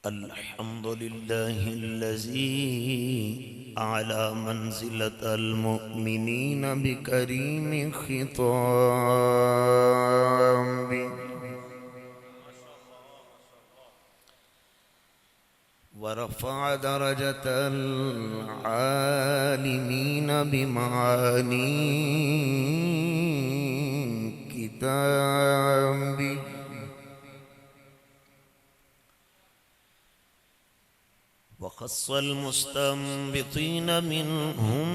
الحمد لله الذي أعلى منزلة المؤمنين بكريم خطاب ورفع درجة العالمين بمعاني كتابه وخص المستنبطين منهم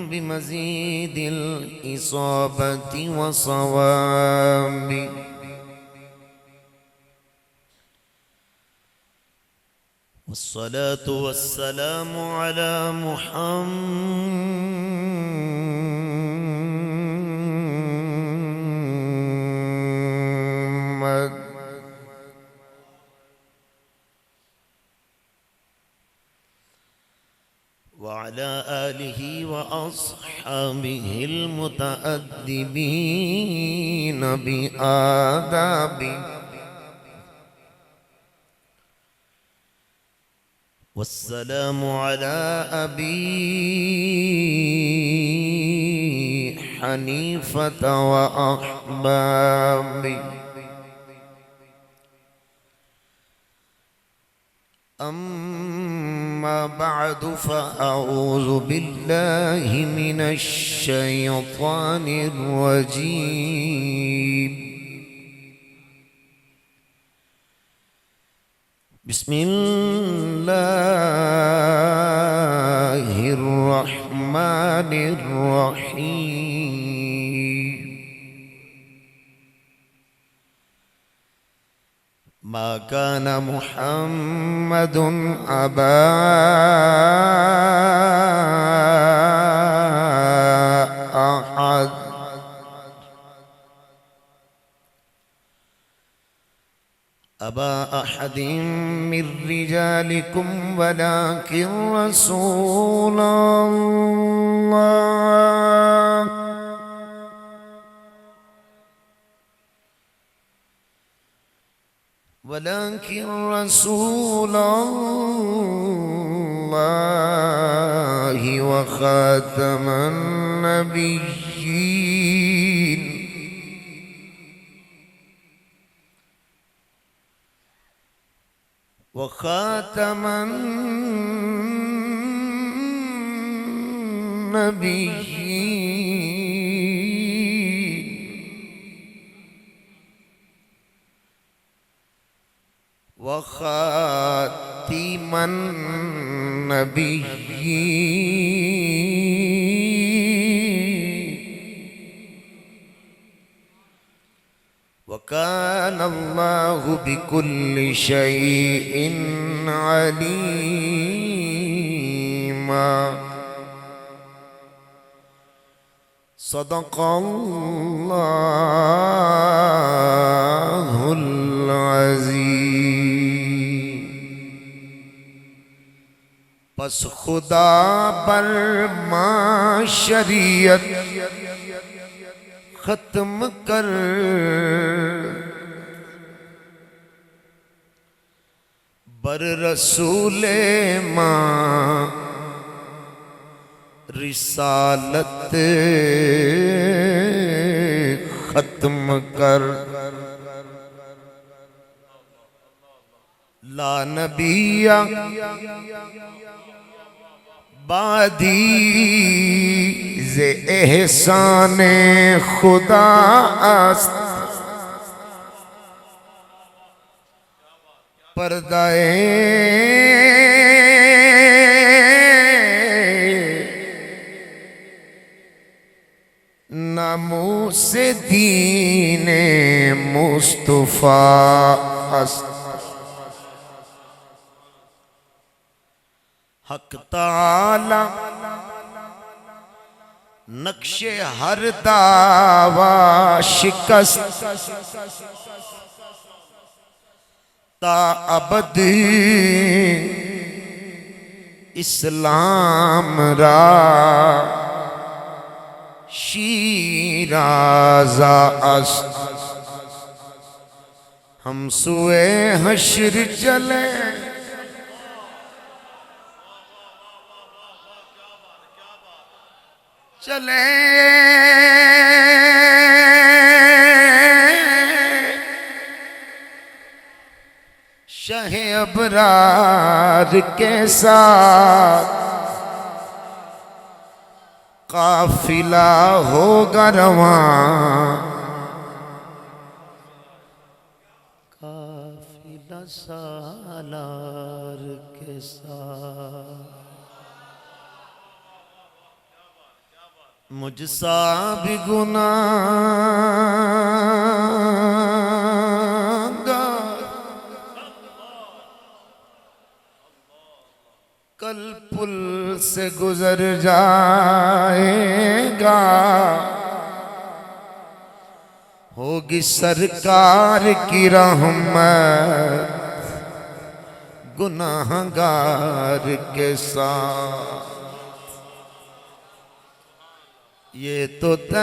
بمزيد الإصابة والصواب والصلاة والسلام على محمد وعلى آله وأصحابه المتأدبين بآدابه والسلام على أبي حنيفة وأحبابه أما بعد فأعوذ بالله من الشيطان الرجيم بسم الله الرحمن الرحيم ما كان محمد أبا أحد من رجالكم ولكن رسول الله وخاتم النبيين وخاتم النبيين وكان الله بكل شيء عليما صدق الله العظيم پس خدا بر ما شریعت ختم کر بر رسول ماں رسالت ختم کر لا نبی بعدی ز احسان خدا است پردہ ناموس دین مصطفیٰ است حق تعالی نقش ہر دعوی شکست تا ابد اسلام را شیرازہ است ہم سوئے حشر چلے چلے شہ ابرار کے ساتھ قافلہ ہوگا رواں قافلہ سالار کے ساتھ مجھ سا بھی گناہگار کل پل سے گزر جائے گا ہوگی سرکار کی رحمت گناہگار کے ساتھ یہ تو طیبہ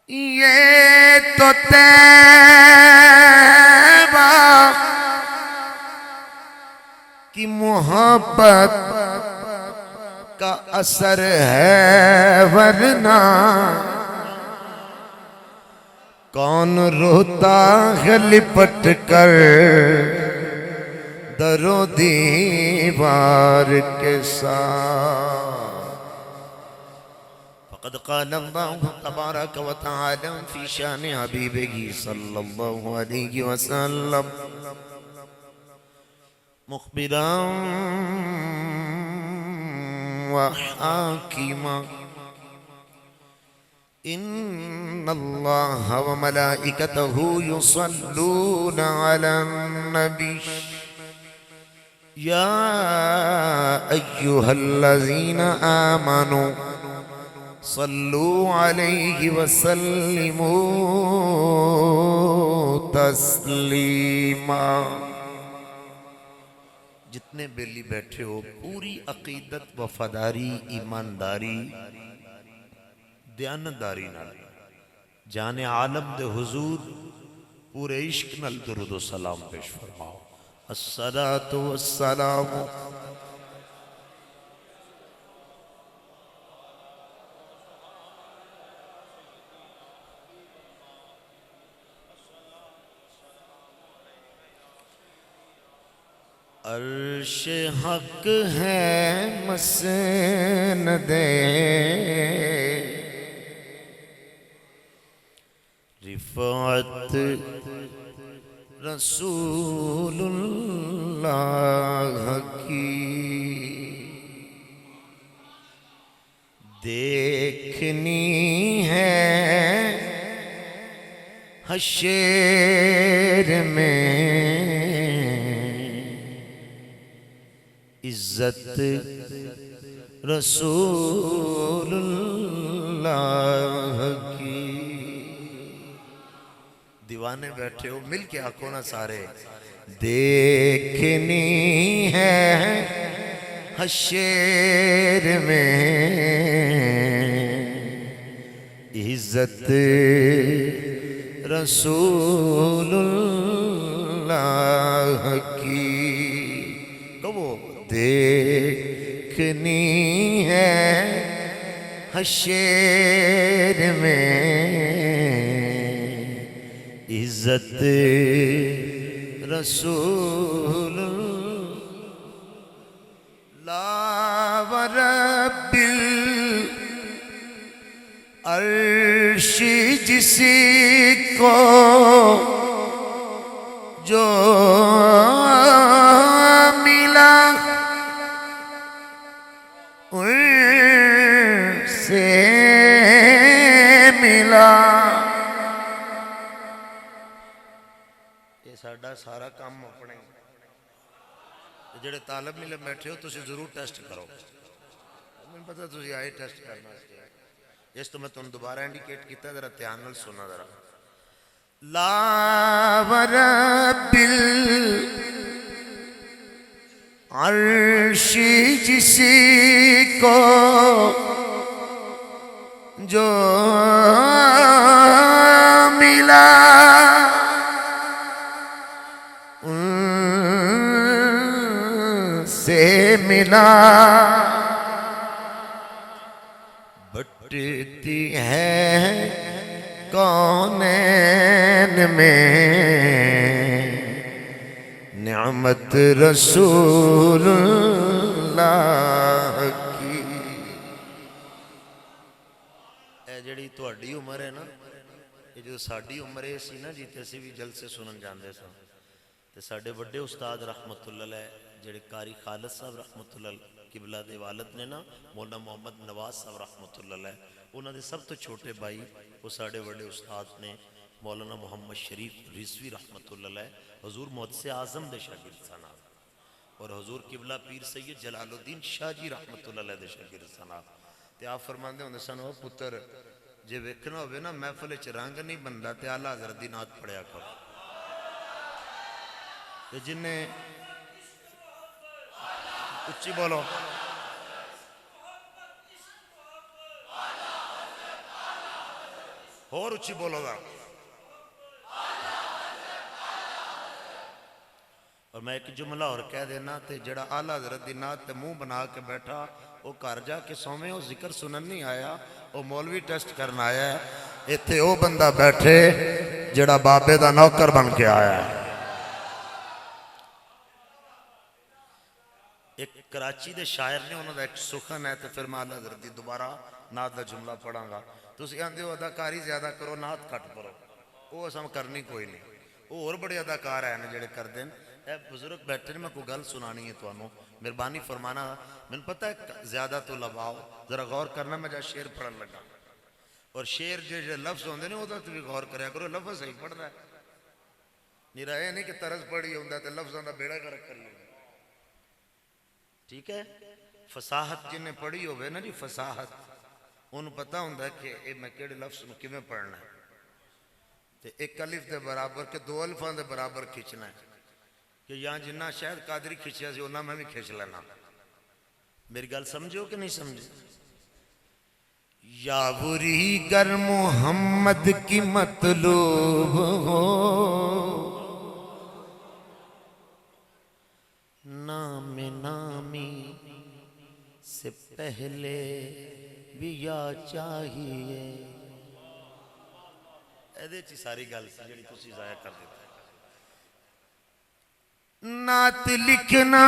یہ تو طیبہ کی محبت کا اثر ہے ورنہ کون روتا ہے لپٹ کر در و دیوار کے ساتھ فقد قال اللہ تبارک و تعالی فی شان حبیبہ صلی اللہ علیہ وسلم مخبرا وحاکما ان اللہ وملائکتہ یصلون علی النبی یا ایہا الذین آمنوا صلوا علیہ وسلموا تسلیما جتنے بیلی بیٹھے ہو پوری عقیدت وفاداری ایمانداری دیانتداری نال جان عالم دے حضور پورے عشق نال درود و سلام پیش فرماؤ الصلاة والسلام عرش حق ہے مسند رفعت رسول اللہ کی دیکھنی ہے حشر میں عزت رسول اللہ کی دیوانے بیٹھے ہو مل کے آنکھوں نہ سارے دیکھنی ہے حشر میں عزت رسول اللہ کی کہو دیکھنی ہے حشر میں عزت رسول لا ورب العرش جسی کو جو ملا ان سے ملا ساڈا سارا کام اپنے جڑے طالب علم بیٹھے ہو تسی ضرور ٹیسٹ کرو مجھے پتا تسی آئے ٹیسٹ کرنا اس تو میں تمہیں دوبارہ انڈیکیٹ کیتا ذرا دھیان نال سننا ذرا لا ورب العرش جسی کو جو ملا ملا بٹتی ہے کونین میں نعمت رسول اللہ کی. اے جڑی تہاڈی عمر ہے نا، یہ جو ساڈی عمر ہے سی نا جی تے اسی بھی جلسے سنن جاندے سن تے ساڈے بڑے استاد رحمت اللہ علیہ جڑے قاری خالد صاحب رحمت اللہ قبلہ دے والد نے نا، مولانا محمد نواز صاحب رحمت اللہ علیہ، انہاں دے سب تو چھوٹے بھائی وہ ساڈے بڑے استاد نے مولانا محمد شریف رضوی رحمت اللہ علیہ، حضور محدث اعظم دے شاگرد سن اور حضور قبلہ پیر سید جلال الدین شاہ جی رحمت اللہ علیہ دے شاگرد سن. تے آپ فرماندے ہوندے سن او پتر جے ویکھنا ہوئے نا محفل وچ رنگ نہیں بندا تے اعلیٰ حضرت دی نعت پڑھیا کرو. تے جن نے اچھی بولو اور اچھی بولو گا. اور میں ایک جملہ اور کہہ دینا تے جڑا اعلیٰ حضرت دی نعت تے منہ بنا کے بیٹھا وہ گھر جا کے سومیں وہ ذکر سنن نہیں آیا، وہ مولوی ٹیسٹ کرنا آیا ہے. ایتھے وہ بندہ بیٹھے جڑا بابے دا نوکر بن کے آیا ہے. ایک کراچی دے شاعر نے انہوں دا ایک سخن ہے تو پھر میں اعلیٰ حضرت دی دوبارہ نعت دا جملہ پڑھاں گا. تسی آندے ہو اداکاری زیادہ کرو نعت کٹ کرو، وہ اساں کرنی کوئی نہیں. وہ اور بڑے اداکار ہیں جڑے کر دیں. اے بزرگ بیٹھے نے میں کوئی گل سنانی ہے تو مہربانی فرمانا. میں پتہ ہے زیادہ تو لباؤ ذرا غور کرنا. میں جا شعر پڑھن لگا اور شعر جو لفظ ہوندے نے وہ تو بھی غور کریا کرو. لفظ صحیح پڑھنا ہے میرا یہ نہیں کہ طرز پڑھی ہوندا تے لفظاں دا بیڑا غرق کری ہوندا. ٹھیک ہے، فصاحت جن نے پڑھی ہوئے نا جی فصاحت، انہوں پتہ ہوندہ ہے کہ اے میں کیڑے لفظ میں کیویں پڑھنا ہے تے ایک الف دے برابر کے دو الفاں دے برابر کھچنا ہے کہ یہاں جنہ شاید قادری کھچیا سی انہاں میں بھی کھچ لینا. میری گل سمجھو کہ نہیں سمجھے؟ یا بری گر محمد کی مطلوب ہو نام نامی سے پہلے بھی یا چاہیے. ایدے چی ساری گل سی جڑی تسی ضائع کر دیتے. نعت لکھنا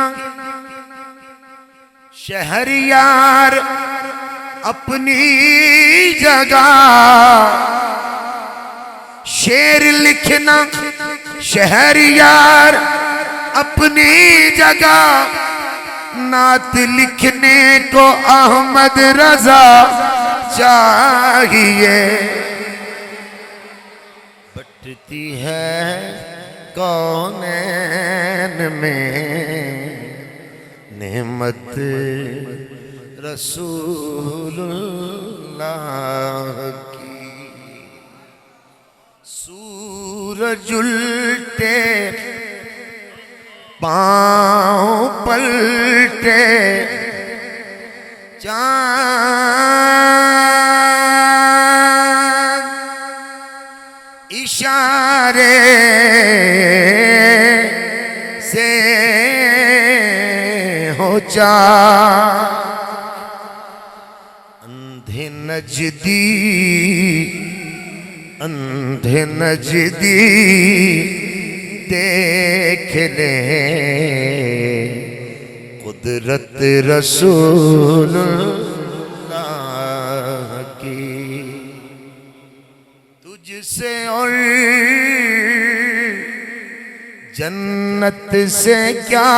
شہریار اپنی جگہ، شعر لکھنا شہریار اپنی جگہ، نعت لکھنے کو احمد رضا چاہیے. بٹتی ہے کونین میں نعمت رسول اللہ کی. سورج الٹے پاؤں پلٹے چاند اشارے سے ہو چاند. اندھے نجدی دیکھ لے قدرت رسول اللہ کی. تجھ سے اور جنت سے کیا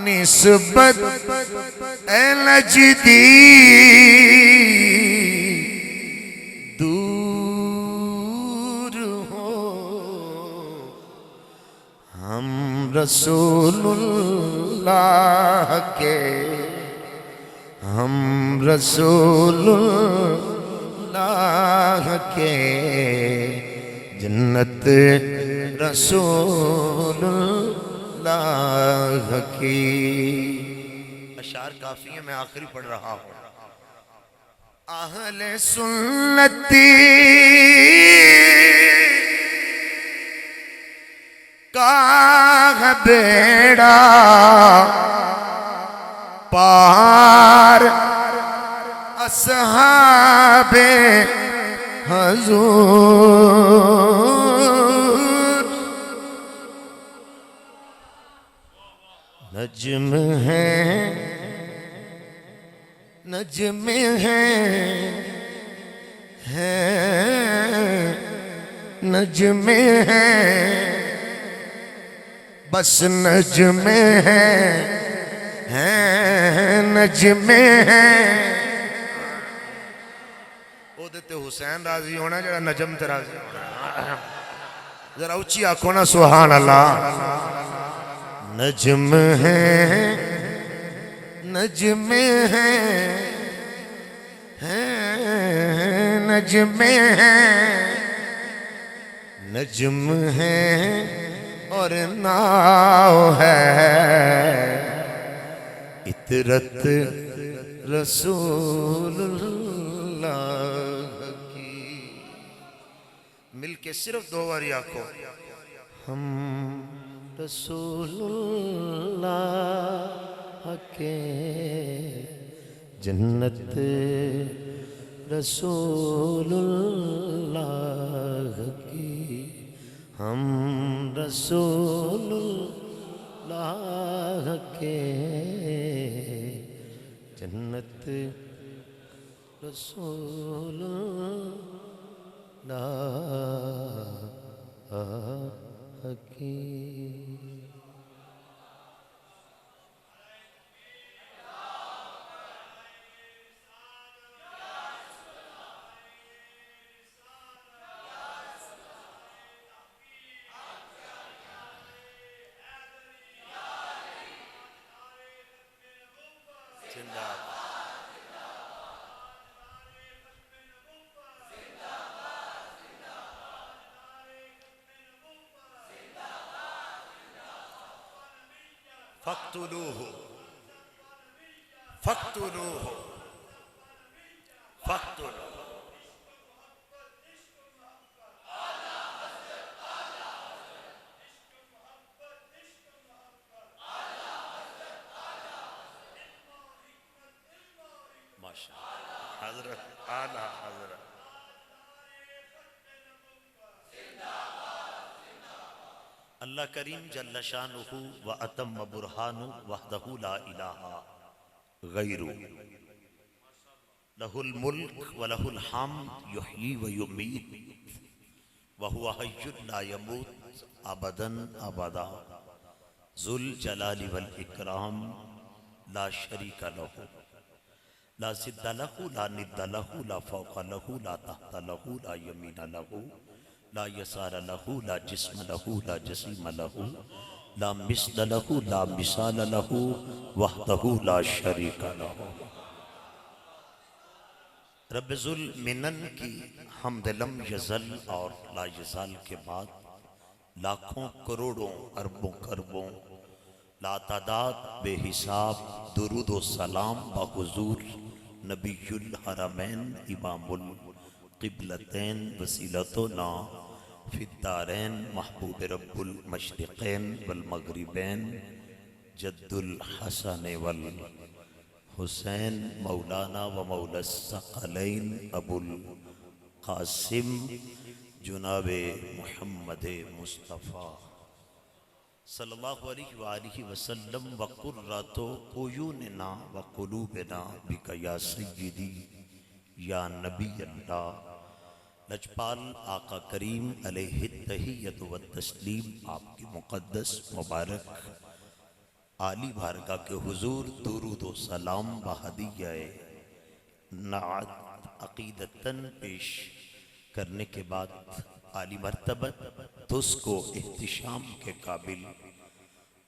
نسبت اے نجدی، دور ہو ہم رسول اللہ کے، ہم رسول اللہ کے، جنت رسول اللہ کی. اشعار کافی ہیں، میں آخری پڑھ رہا ہوں. اہل سنتی کا بیڑا پار اصحاب حضور نجم ہے نجم ہے نجم ہے بس نجم ہے نجم ہے او دیتے حسین راضی ہونا جڑا نجم تے راضی ہونا ذرا اچھی آنکھوں نا سبحان اللہ نجم ہے نجم ہے نجم ہے نجم ہے اور ناؤ ہے اطرت رسول اللہ کی مل کے صرف دو باری آنکھوں ہم رسول اللہ کے جنت رسول اللہ کی ہم رسول اللہ کے جنت رسول اللہ کی فاقتلوه فاقتلوه فاقتلوه ماشاءاللہ حضرت اعلیٰ حضرت اللہ کریم جل شانہ و اتم برہانہ وحدہ لا الہ غیرہ لہ الملک و لہ الحمد یحیی و یمیت وہو حی لا یموت ابدا ابدا ذو الجلال والاکرام لا شریک لہ لا ضد لہ لا ند لہ لا فوق لہ لا تحت لہ لا یمین لہ لا یسار لہو لا جسم لہو لا جسیم لہو لا مثل لہو لا مثال لہو وحدہ لا شریک لہو رب ذل منن کی حمد لم یزل اور لا یزال کے بعد لاکھوں کروڑوں اربوں کربوں لا تعداد بے حساب درود و سلام بحضور نبی الحرمین امام القبلتین وسیلتنا فی الدارین محبوب رب المشرقین والمغربین جد الحسن والحسین مولانا و مولا الثقلین ابو القاسم جناب محمد مصطفیٰ صلی اللہ علیہ وآلہ وسلم وقرۃ عیوننا وقلوبنا بک یا سیدی یا نبی اللہ لجپال آقا کریم علیہ التحیت و التسلیم آپ کی مقدس مبارک عالی بارگاہ کے حضور درود و سلام و ہدیہ نعت عقیدتاً پیش کرنے کے بعد عالی مرتبت تس کو احتشام کے قابل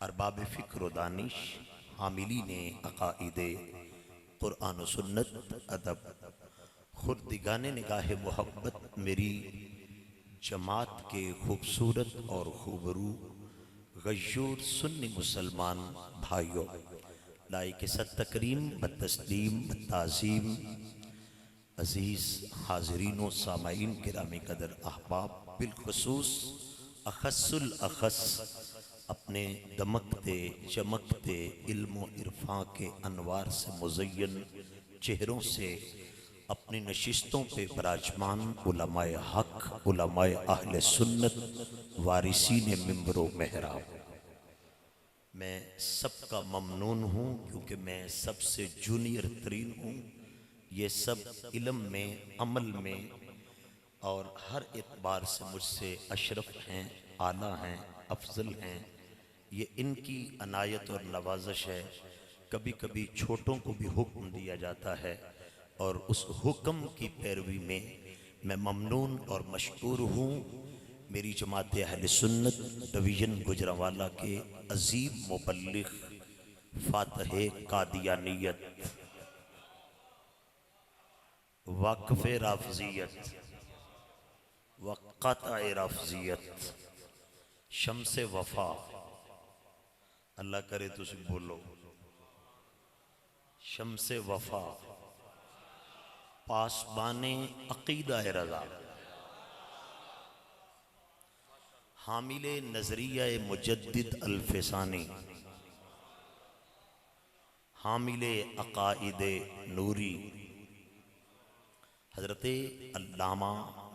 ارباب فکر و دانش حاملین عقائد قرآن و سنت ادب خردگان نگاہ محبت میری جماعت کے خوبصورت اور خوبرو غیور سنی مسلمان بھائیوں لائق ست تکریم بتسلیم بتعظیم عزیز حاضرین و سامعین گرامی قدر احباب بالخصوص اخص الاخص اپنے دمکتے چمکتے علم و عرفاں کے انوار سے مزین چہروں سے اپنی نشستوں پہ براجمان علماء حق، علماء اہل سنت، وارثین منبر و محراب، میں سب کا ممنون ہوں کیونکہ میں سب سے جونیئر ترین ہوں. یہ سب علم میں، عمل میں اور ہر اعتبار سے مجھ سے اشرف ہیں، اعلیٰ ہیں، افضل ہیں. یہ ان کی عنایت اور نوازش ہے. کبھی کبھی چھوٹوں کو بھی حکم دیا جاتا ہے اور اس حکم کی پیروی میں ممنون اور مشکور ہوں. میری جماعت اہل سنت ڈویژن گجرانوالہ کے عظیم مبلغ فاتح قادیانیت، وقف رافضیت وقطع رافضیت، شمس وفا، اللہ کرے تجھ بولو، شمس وفا، پاسبان عقیدہ رضا، حامل نظریہ مجدد الفسانی، حامل عقائد نوری، حضرت علامہ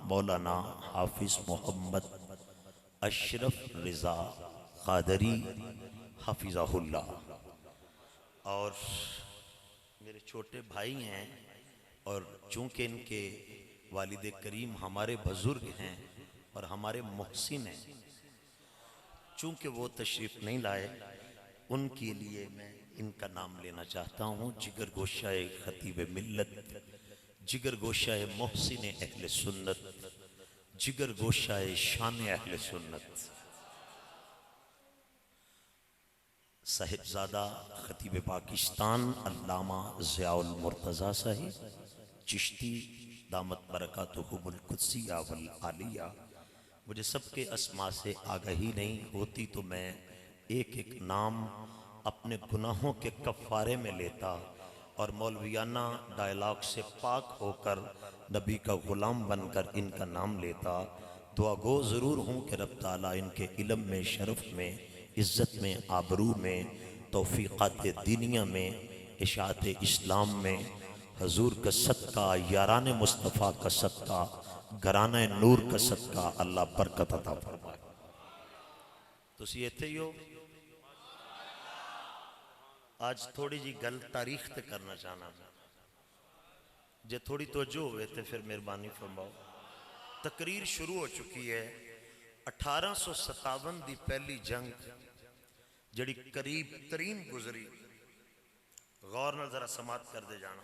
مولانا حافظ محمد اشرف رضا قادری حفظہ اللہ. اور میرے چھوٹے بھائی ہیں اور چونکہ ان کے والد کریم ہمارے بزرگ ہیں اور ہمارے محسن ہیں، چونکہ وہ تشریف نہیں لائے، ان کے لیے میں ان کا نام لینا چاہتا ہوں. جگر گوشہ خطیب ملت، جگر گوشہ محسن اہل سنت، جگر گوشہ شان اہل سنت، صاحبزادہ خطیب پاکستان علامہ ضیاء المرتضیٰ صاحب چشتی دامت برکاتہم القدسیہ والعالیہ. مجھے سب کے اسماء سے آگہی نہیں ہوتی تو میں ایک ایک نام اپنے گناہوں کے کفارے میں لیتا اور مولویانہ ڈائلاگ سے پاک ہو کر نبی کا غلام بن کر ان کا نام لیتا. دعا گو ضرور ہوں کہ رب تعالیٰ ان کے علم میں، شرف میں، عزت میں، آبرو میں، توفیقات دینیہ میں، اشاعت اسلام میں حضور کا صدقہ، یاران مصطفیٰ کا صدقہ، گھرانہ نور کا صدقہ اللہ برکت عطا فرمائے. تسی ایتھے ہی ہو؟ آج تھوڑی جی گل تاریخ تے کرنا چاہنا جے تھوڑی توجہ ہوئے تے پھر مہربانی فرماؤ. تقریر شروع ہو چکی ہے. 1857 دی پہلی جنگ جڑی قریب ترین گزری، غور نال ذرا سماعت کر دے جانا.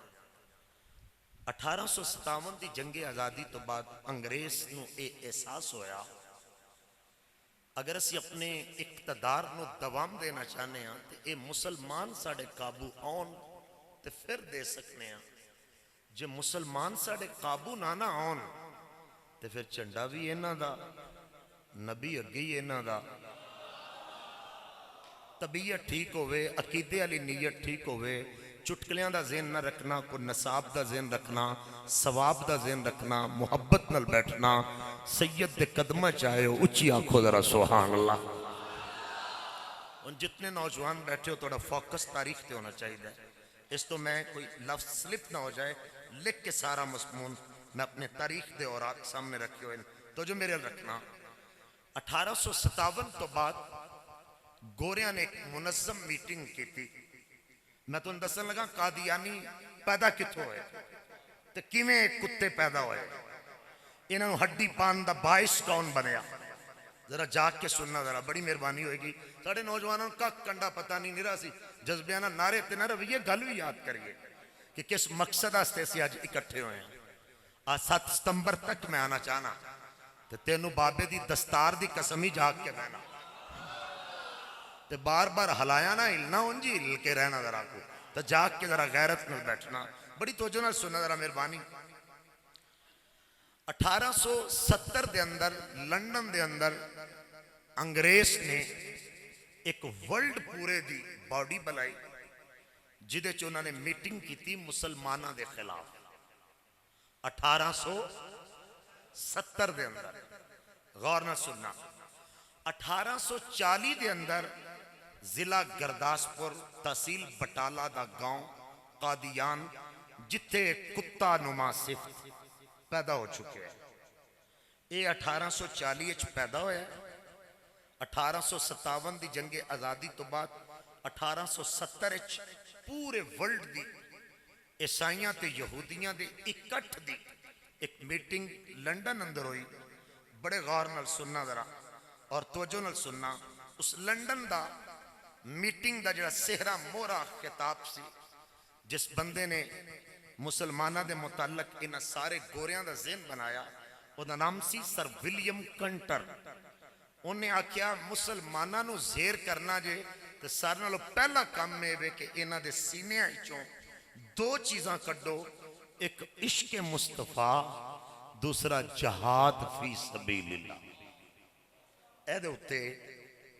1857 دی جنگ آزادی تو بعد انگریز نو اے احساس ہویا اگر اسی اپنے اقتدار نو دوام دینا چاہنے ہیں تے اے مسلمان ساڑے قابو آن تے پھر دے سکنے ہیں. جے مسلمان ساڑے قابو نہ آن تے پھر چنڈا بھی اینا دا، نبی اگئی اینا دا. طبیعت ٹھیک ہوئے، عقیدے علی نیت ٹھیک ہوئے، چٹکلیاں دا ذہن نہ رکھنا، کوئی نصاب دا ذہن رکھنا، ثواب دا ذہن رکھنا، محبت نل بیٹھنا، سید دے قدمہ چاہے ہو اچھی آنکھو ذرا سبحان اللہ. ان جتنے نوجوان بیٹھے ہو توڑا فوکس تاریخ تے ہونا چاہیے. اس تو میں کوئی لفظ سلپ نہ ہو جائے، لکھ کے سارا مضمون میں اپنے تاریخ دے اور سامنے رکھے ہوئے تو جو میرے رکھنا. 1857 تو بعد گوریاں نے ایک منظم میٹنگ کی تھی. میں تو اندسن لگا قادیانی پیدا کتھوں ہوئے تو کیویں کتے پیدا ہوئے، انہوں ہڈی پان دا باعث کون بنیا. ذرا جاگ کے سننا، ذرا بڑی مہربانی ہوئے گی. ساڑھے نوجوانوں کا کنڈا پتہ نہیں نرا سی جذبیانہ نعرے تے نہ رویے گل بھی یاد کریے کہ کس مقصد آستے سے آج اکٹھے ہوئے ہیں. آج 7 ستمبر تک میں آنا چاہنا تے تینو بابے دی دستار دی قسمی جاگ کے رہنا تے بار بار ہلایا نہ ہلنا انجی ہل کے رہنا ذرا کو تو جاگ کے ذرا غیرت میں بیٹھنا. بڑی توجہ نہ سننا ذرا مہربانی. 1870 دے اندر لنڈن دے اندر انگریز نے ایک ورلڈ پورے دی باڈی بلائی جدے چ انہوں نے میٹنگ کی تھی مسلمانہ دے خلاف. 1870 دے اندر غور نہ سننا. 1840 دے اندر ضلع گرداسپور تحصیل بٹالہ دا گاؤں قادیان جتھے کتا نما صفت پیدا ہو چکے ہیں. یہ 1840 پیدا ہوا ہے. 1857 دی جنگ آزادی تو بعد 1870 پورے ورلڈ دی عیسائیاں تے یہودیاں دے اکٹھ دی ایک میٹنگ لنڈن اندر ہوئی. بڑے غور نال سننا ذرا اور توجہ نال سننا. اس لنڈن دا میٹنگ دا جڑا سہرا مورا خطاب سی, جس بندے نے مسلمانہ دے متعلق انہاں سارے گوریاں دا ذہن بنایا, وہ دا نام سی سر ولیم کنٹر. انہیں آکھیا مسلمانہ نو زیر کرنا جے تو سارے نالوں پہلا کام میں بے کہ انہاں دے سینے آئیچوں دو چیزاں کڈو, ایک عشق مصطفیٰ, دوسرا جہاد فی سبیل اللہ. اے دے ہوتے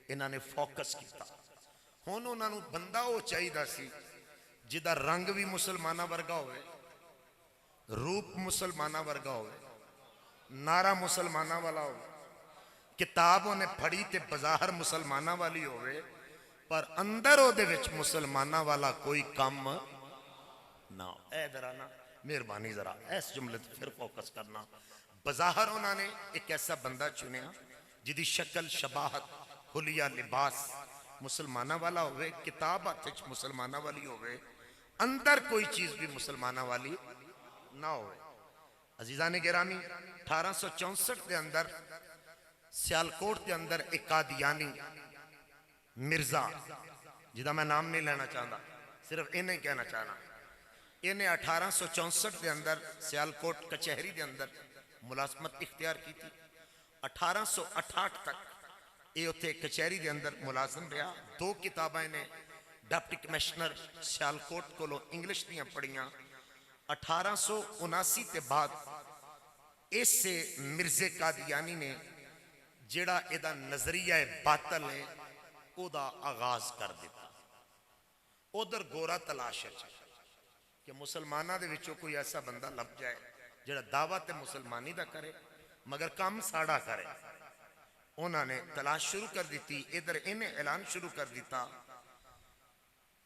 انہاں نے فوکس کیتا. ہون انہاں نو بندہ ہو چاہی دا سی جدہ رنگ بھی مسلمانہ ورگا ہوئے, روپ مسلمانہ ورگا ہوئے, نعرہ مسلمانہ والا ہوئے, کتاب انہیں پڑھی تے بظاہر مسلمانہ والی ہوئے, پر اندر ہو دے وچ مسلمانہ والا کوئی کم نہ ہو. اے درانا مہربانی ذرا ایس جملے تے پھر فوکس کرنا. بظاہر انہوں نے ایک ایسا بندہ چنیا جدی شکل شباہت حلیہ لباس مسلمانہ والا ہوئے, کتاب آتھچ مسلمانہ والی ہوئے, اندر کوئی چیز بھی مسلمانہ والی نہ ہوئے. عزیزان گرامی 1864 دے اندر سیالکوٹ دے اندر ایک قادیانی مرزا, جدہ میں نام نہیں لینا چاہتا, صرف انہیں کہنا چاہنا, انہیں 1864 دے اندر سیالکوٹ کچہری دے اندر ملازمت اختیار کی تھی. 1868 تک یہ ہوتے کچہری دے اندر ملازم رہا. دو کتابیں انہیں ڈپٹی کمیشنر سیالکوٹ کو لو انگلش دیاں پڑھیاں. 1879 تے بعد اس سے مرزے قادیانی نے جڑا ایدہ نظریہ باطل ہے او دا آغاز کر دیتا. ادھر گورا تلاش ہے کہ مسلمانہ دے وچوں کوئی ایسا بندہ لب جائے جڑا دعوت مسلمانی دا کرے مگر کام ساڑا کرے. انہوں نے تلاش شروع کر دیتی. ادھر انہیں اعلان شروع کر دیتا.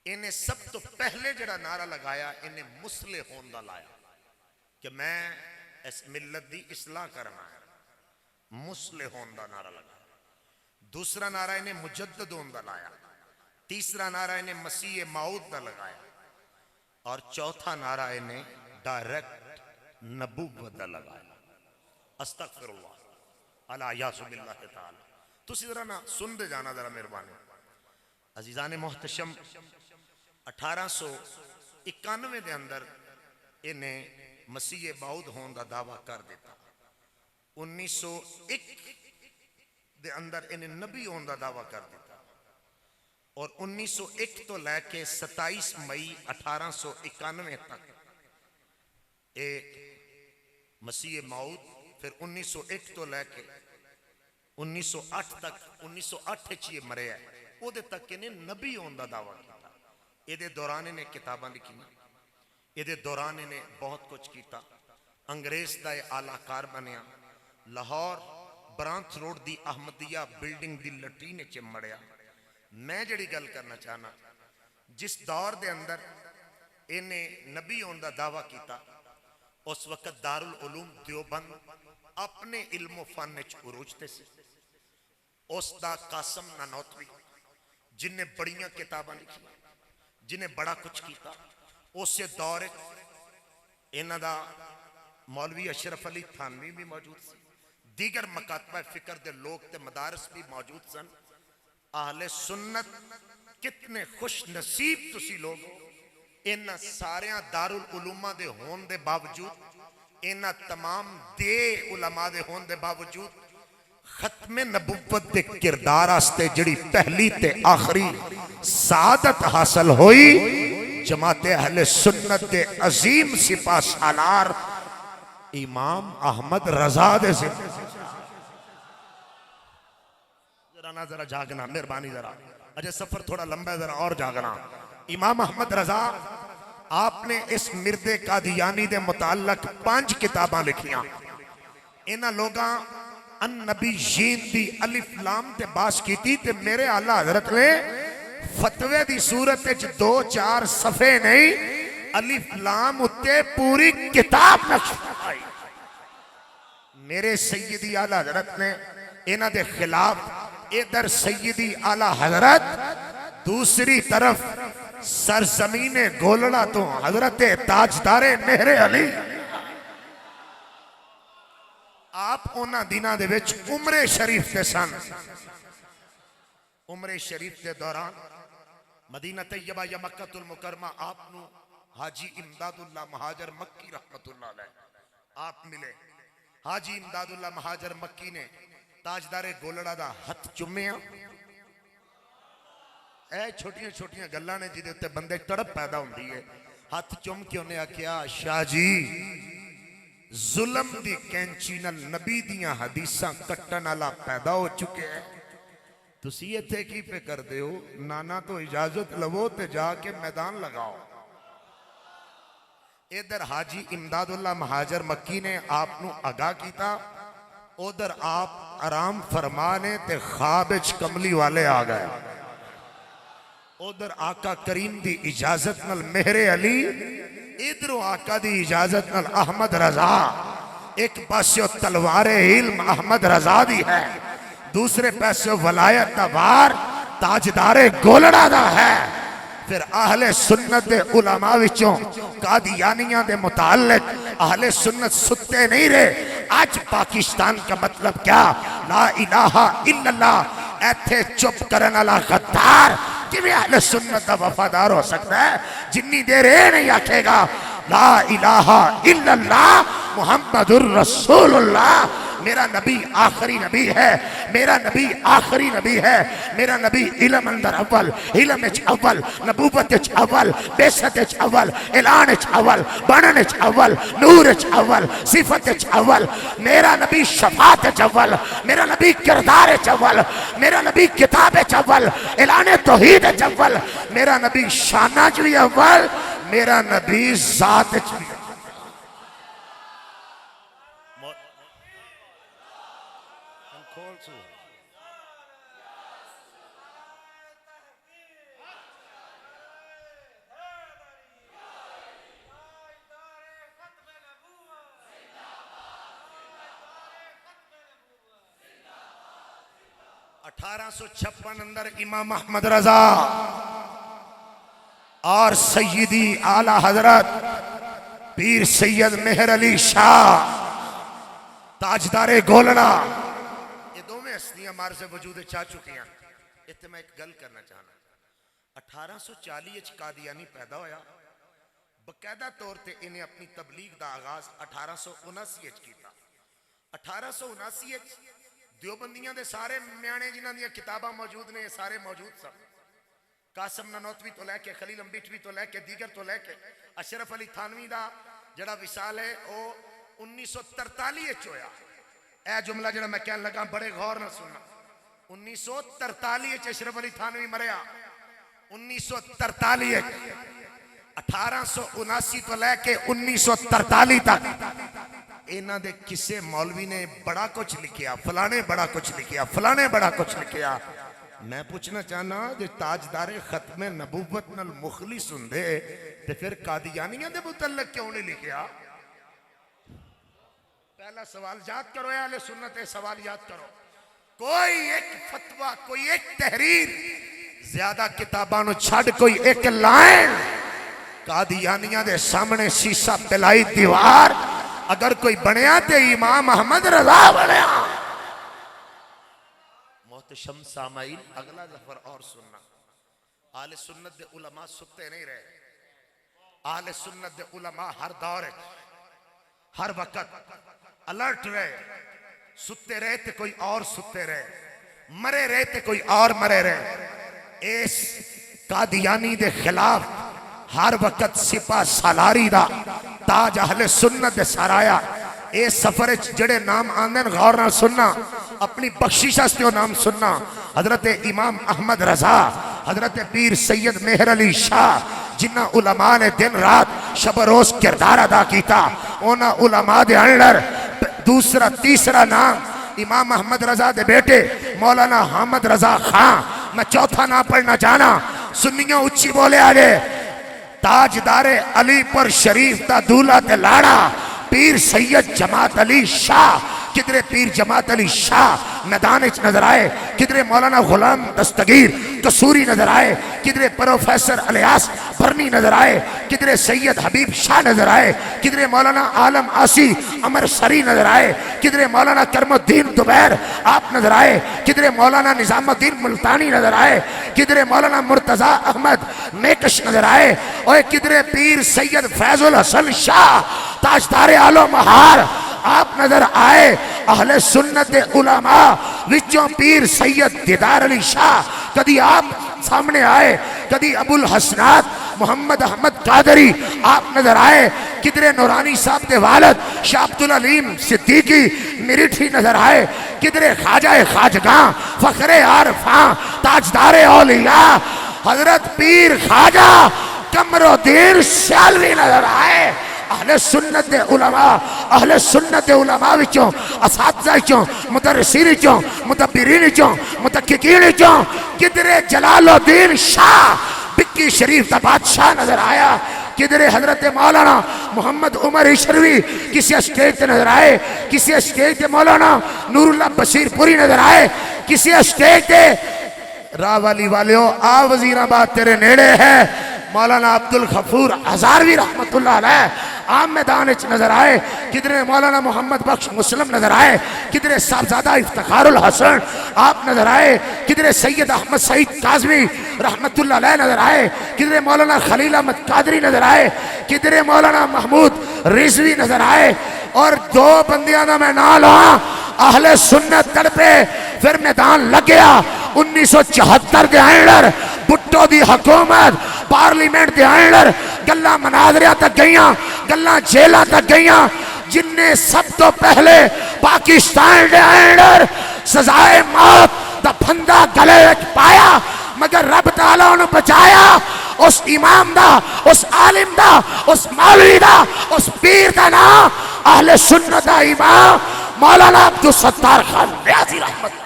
انہیں سب تو پہلے جڑا نعرہ لگایا انہیں مسلح ہوندہ لایا کہ میں اس ملت دی اصلاح کرنا ہے. مسلح ہوندہ نعرہ لگایا. دوسرا نعرہ انہیں مجدد ہوندہ لایا. تیسرا نعرہ انہیں مسیح موعود دا لگایا. اور چوتھا نعرہ انہیں ڈائریکٹ نبوت دا لگایا. استغفر اللہ علیہ یاسب اللہ تعالی. تو اسی طرح نہ سن دے جانا ذرا مہربانی. عزیزان محتشم 1891 دے اندر انہیں مسیح موعود ہون دا دعویٰ کر دیتا. 1901 دے اندر انہیں نبی ہون دا دعویٰ کر دیتا. اور 1901 تو لے کے 27 مئی 1891 تک ایک مسیح موعود. پھر 1901 تو لے کے 1908 تک 1908 چیئے مرے ہے. او دے تک انہیں نبی ہون دا دعویٰ کیتا. یہ دے دوران انہیں کتاباں لکھی, یہ دے دوران انہیں بہت کچھ کیتا. انگریز دا اعلیٰ کار بنیا. لاہور برانتھ روڈ دی احمدیہ بلڈنگ دی لٹرینے چمڑیا. میں جڑی گل کرنا چاہنا, جس دور دے اندر انہیں نبی ہون دا دعویٰ کیتا اس وقت دارالعلوم دیوبند اپنے علم و فن عروج سے. اس دا قاسم نانوتوی جن نے بڑیاں کتاباں لکھی, جنہیں بڑا کچھ کیتا, اس سے دور انہاں دا مولوی اشرف علی تھانوی بھی موجود سی. دیگر مکاتبہ فکر دے لوگ تے مدارس بھی موجود سن. اہل سنت کتنے خوش نصیب تسی لوگ انہاں ساریاں دارالعلومہ دے ہون دے باوجود, انہاں تمام دے علماء دے ہون دے باوجود ختم نبوت دے کردار آستے جڑی پہلی تے آخری سعادت حاصل ہوئی جماعت اہل سنت دے عظیم سپاہ سالار امام احمد رضا دے سے. ذرا جاگنا مہربانی ذرا, اجے سفر تھوڑا لمبا ہے ذرا اور جاگنا. امام احمد رضا آپ نے اس مرد قادیانی دے متعلق 5 کتاباں لکھیاں. انہاں لوگاں النبیین دی الف لام تے باس کیتی تے میرے اعلیٰ حضرت نے فتوے دی صورت وچ 2-4 صفحے نہیں الف لام اتے پوری کتاب نقش فرمائی. میرے سیدی اعلیٰ حضرت نے انہاں دے خلاف ادھر سیدی اعلیٰ حضرت دوسری طرف سرزمین گولڑا تو حضرت تاجدار مہر علی آپ انہاں دنوں دے وچ عمرے شریف تے سن. عمرے شریف کے دوران مدینہ طیبہ یا مکہ المکرمہ آپ نو حاجی امداد اللہ مہاجر مکی رحمت اللہ علیہ آپ ملے. حاجی امداد اللہ مہاجر مکی نے تاجدار گولڑا دا ہتھ چمیا. اے چھوٹیاں چھوٹیاں گلاں نے جدے تے بندے تڑپ پیدا ہوندی ہے. ہاتھ چم کے انہیں آکھیا شاہ جی ظلم دی کینچی نال نبی دیاں حدیثاں کٹن والا پیدا ہو چکے ہیں. تسی ایتھے کی پہ کر دے ہو؟ نانا تو اجازت لو تے جا کے میدان لگاؤ. ادھر حاجی امداد اللہ مہاجر مکی نے آپ نو آگاہ کیتا. ادھر آپ آرام فرمانے تے خواب وچ کملی والے آ گئے. ادھر آقا کریم دی اجازت نال مہر علی ادھروں آقا دی اجازت نال احمد رضا. ایک پاسے تلوار علم احمد رضا دی ہے دوسرے پاسے ولایت دا وار تاجدار گولڑا دا ہے. پھر اہل سنت دے علماء وچوں قادیانیاں دے متعلق اہل سنت ستے نہیں رہے. آج پاکستان کا مطلب کیا؟ لا الہ الا اللہ ایتھے چپ کرن والا غدار کہ اہل سنت دا وفادار ہو سکتا ہے جنی دیر اے نہیں آکھے گا لا الہ الا اللہ محمد الرسول اللہ. میرا نبی آخری نبی ہے. میرا نبی آخری نبی ہے. میرا نبی علم اندر اول، علم اچ اول، نبوت اچ اول، بیست اچ اول، اعلان اچ اول، بنن اچ اول، نور اچ اول، صفت اچ اول. میرا نبی شفاعت اچ اول. میرا نبی کردار اچ اول. میرا نبی کتاب اچ اول، اعلان توحید اچ اول. میرا نبی شانہ اچ بھی اول. میرا نبی ذات اچ بھی 1856 اندر امام احمد رضا اور سیدی اعلی حضرت پیر سید مہر علی شاہ تاجدار گولڑا یہ دو میں ہستیاں مارز وجود چاہ چکی ہیں. اتنے میں ایک گل کرنا چاہنا. 1840 قادیانی پیدا ہویا. باقاعدہ طور تے انہیں اپنی تبلیغ دا آغاز 1879 کیتا. 1879 دیوبندیاں دے سارے میانے جنہاں دیا کتاباں موجود نے سارے موجود سن. قاسم نانوتوی تو لے کے خلیل امبیٹوی تو لے کے دیگر تو لے کے اشرف علی تھانوی دا جڑا وصال ہے وہ 1943 ہویا. اے جملہ جڑا میں کہنے لگا بڑے غور نہ سننا. 1943 اشرف علی تھانوی مریا. 1943 1879 تو لے کے 1943 تک اینا دے کسے مولوی نے بڑا کچھ لکھیا، فلانے بڑا کچھ لکھیا، فلانے بڑا کچھ لکھیا. میں پوچھنا چاہنا جو تاجدار ختم نبوت نال مخلص ہندے تے پھر قادیانیاں دے متعلق کیوں نہیں لکھیا؟ پہلا سوال یاد کرو اے اہل سنت سوال یاد کرو. کوئی ایک فتوہ کوئی ایک تحریر زیادہ کتابانو چھڑ کوئی ایک لائن قادیانیاں دے سامنے سیسا پلائی دیوار اگر کوئی بنیا تے امام احمد رضا بنیا. محتشم سامعین اگلا ظفر اور سننا. اہل سنت دے علماء ستے نہیں رہے. اہل سنت دے علماء ہر دور ہر وقت الرٹ رہے. ستے رہے تے کوئی اور ستے رہے، مرے رہے تے کوئی اور مرے رہے. اس قادیانی دے خلاف ہر وقت سپاہ سالاری دا تاج اہل سنت دے سرایا. اے سفر جڑے نام آندن غور نہ سننا، اپنی بخشش ہستیوں نام سننا. حضرت امام احمد رضا، حضرت پیر سید مہر علی شاہ جنہ علماء نے دن رات شب روز کردار ادا کیتا. اونا علماء دے اندر دوسرا تیسرا نام امام محمد رضا دے بیٹے مولانا حامد رضا خان میں چوتھا نہ پڑھنا چاہنا سنیوں اچھی بولے آگے تاجدار علی پر شریف دا دولہ تے لاڑا پیر سید جماعت علی شاہ کدرے پیر جماعت علی شاہ میدان اچ نظر آئے کدرے مولانا غلام دستگیر قصوری نظر آئے کدرے پروفیسر الیاس برنی نظر آئے کدرے سید حبیب شاہ نظر آئے کدرے مولانا عالم آسی عمر سری نظر آئے کدرے مولانا کرم الدین دوبیر آپ نظر آئے کدرے مولانا نظام الدین ملتانی نظر آئے کدرے مولانا مرتضی احمد میکش نظر آئے اور کدرے پیر سید فیض الحسن شاہ تاجدار آلو مہار آپ نظر آئے اہل سنت علماء وچوں پیر سید دیدار علی شاہ کدی آپ سامنے آئے کدی ابو الحسنات محمد احمد قادری آپ نظر آئے کدرے نورانی صاحب دے والد شاہ عبدالعلیم صدیقی مریٹھی نظر آئے کدرے خواجہ خواجگاں فخر عارفاں تاجدار اولیاء حضرت پیر خواجہ قمر الدین سیالوی نظر آئے اہل سنت علماء اہل سنت علماء وچوں اساتذہ وچوں مدرسین وچوں مدبرین وچوں متحققین وچوں کدرے جلال الدین شاہ بکی شریف دا بادشاہ نظر آیا کدرے حضرت مولانا محمد عمر عشروی کسی اسٹیج تے نظر آئے کسی اسٹیج تے مولانا نور اللہ بشیر پوری نظر آئے کسی اسٹیج تے راہ والی والیوں آ وزیر آباد تیرے نیڑے ہے مولانا عبدالغفور ہزاروی رحمت اللہ علیہ عام میدان اچ نظر آئے کدرے مولانا محمد بخش مسلم نظر آئے کدرے صاحبزادہ افتخار الحسن آپ نظر آئے کدرے سید احمد سعید کاظمی رحمت اللہ علیہ نظر آئے کدرے مولانا خلیل احمد قادری نظر آئے کدرے مولانا محمود رضوی نظر آئے اور دو بندیاں دا میں نال ہاں اہل سنت تڑپے پھر میدان لگ گیا 1974 دے آئنڈر بٹو دی حکومت پارلیمنٹ دے آئنڈر گلہ مناظرہ تک گئیاں گلہ جیلہ تک گئیاں جن نے سب تو پہلے پاکستان دے آئنڈر سزائے موت دا پھندہ گلے وچ پایا مگر رب تعالیٰ انہوں بچایا اس امام دا اس عالم دا اس مولوی دا اس پیر دا نام اہل سنت دا امام مولانا عبدالستار خان ریاضی رحمت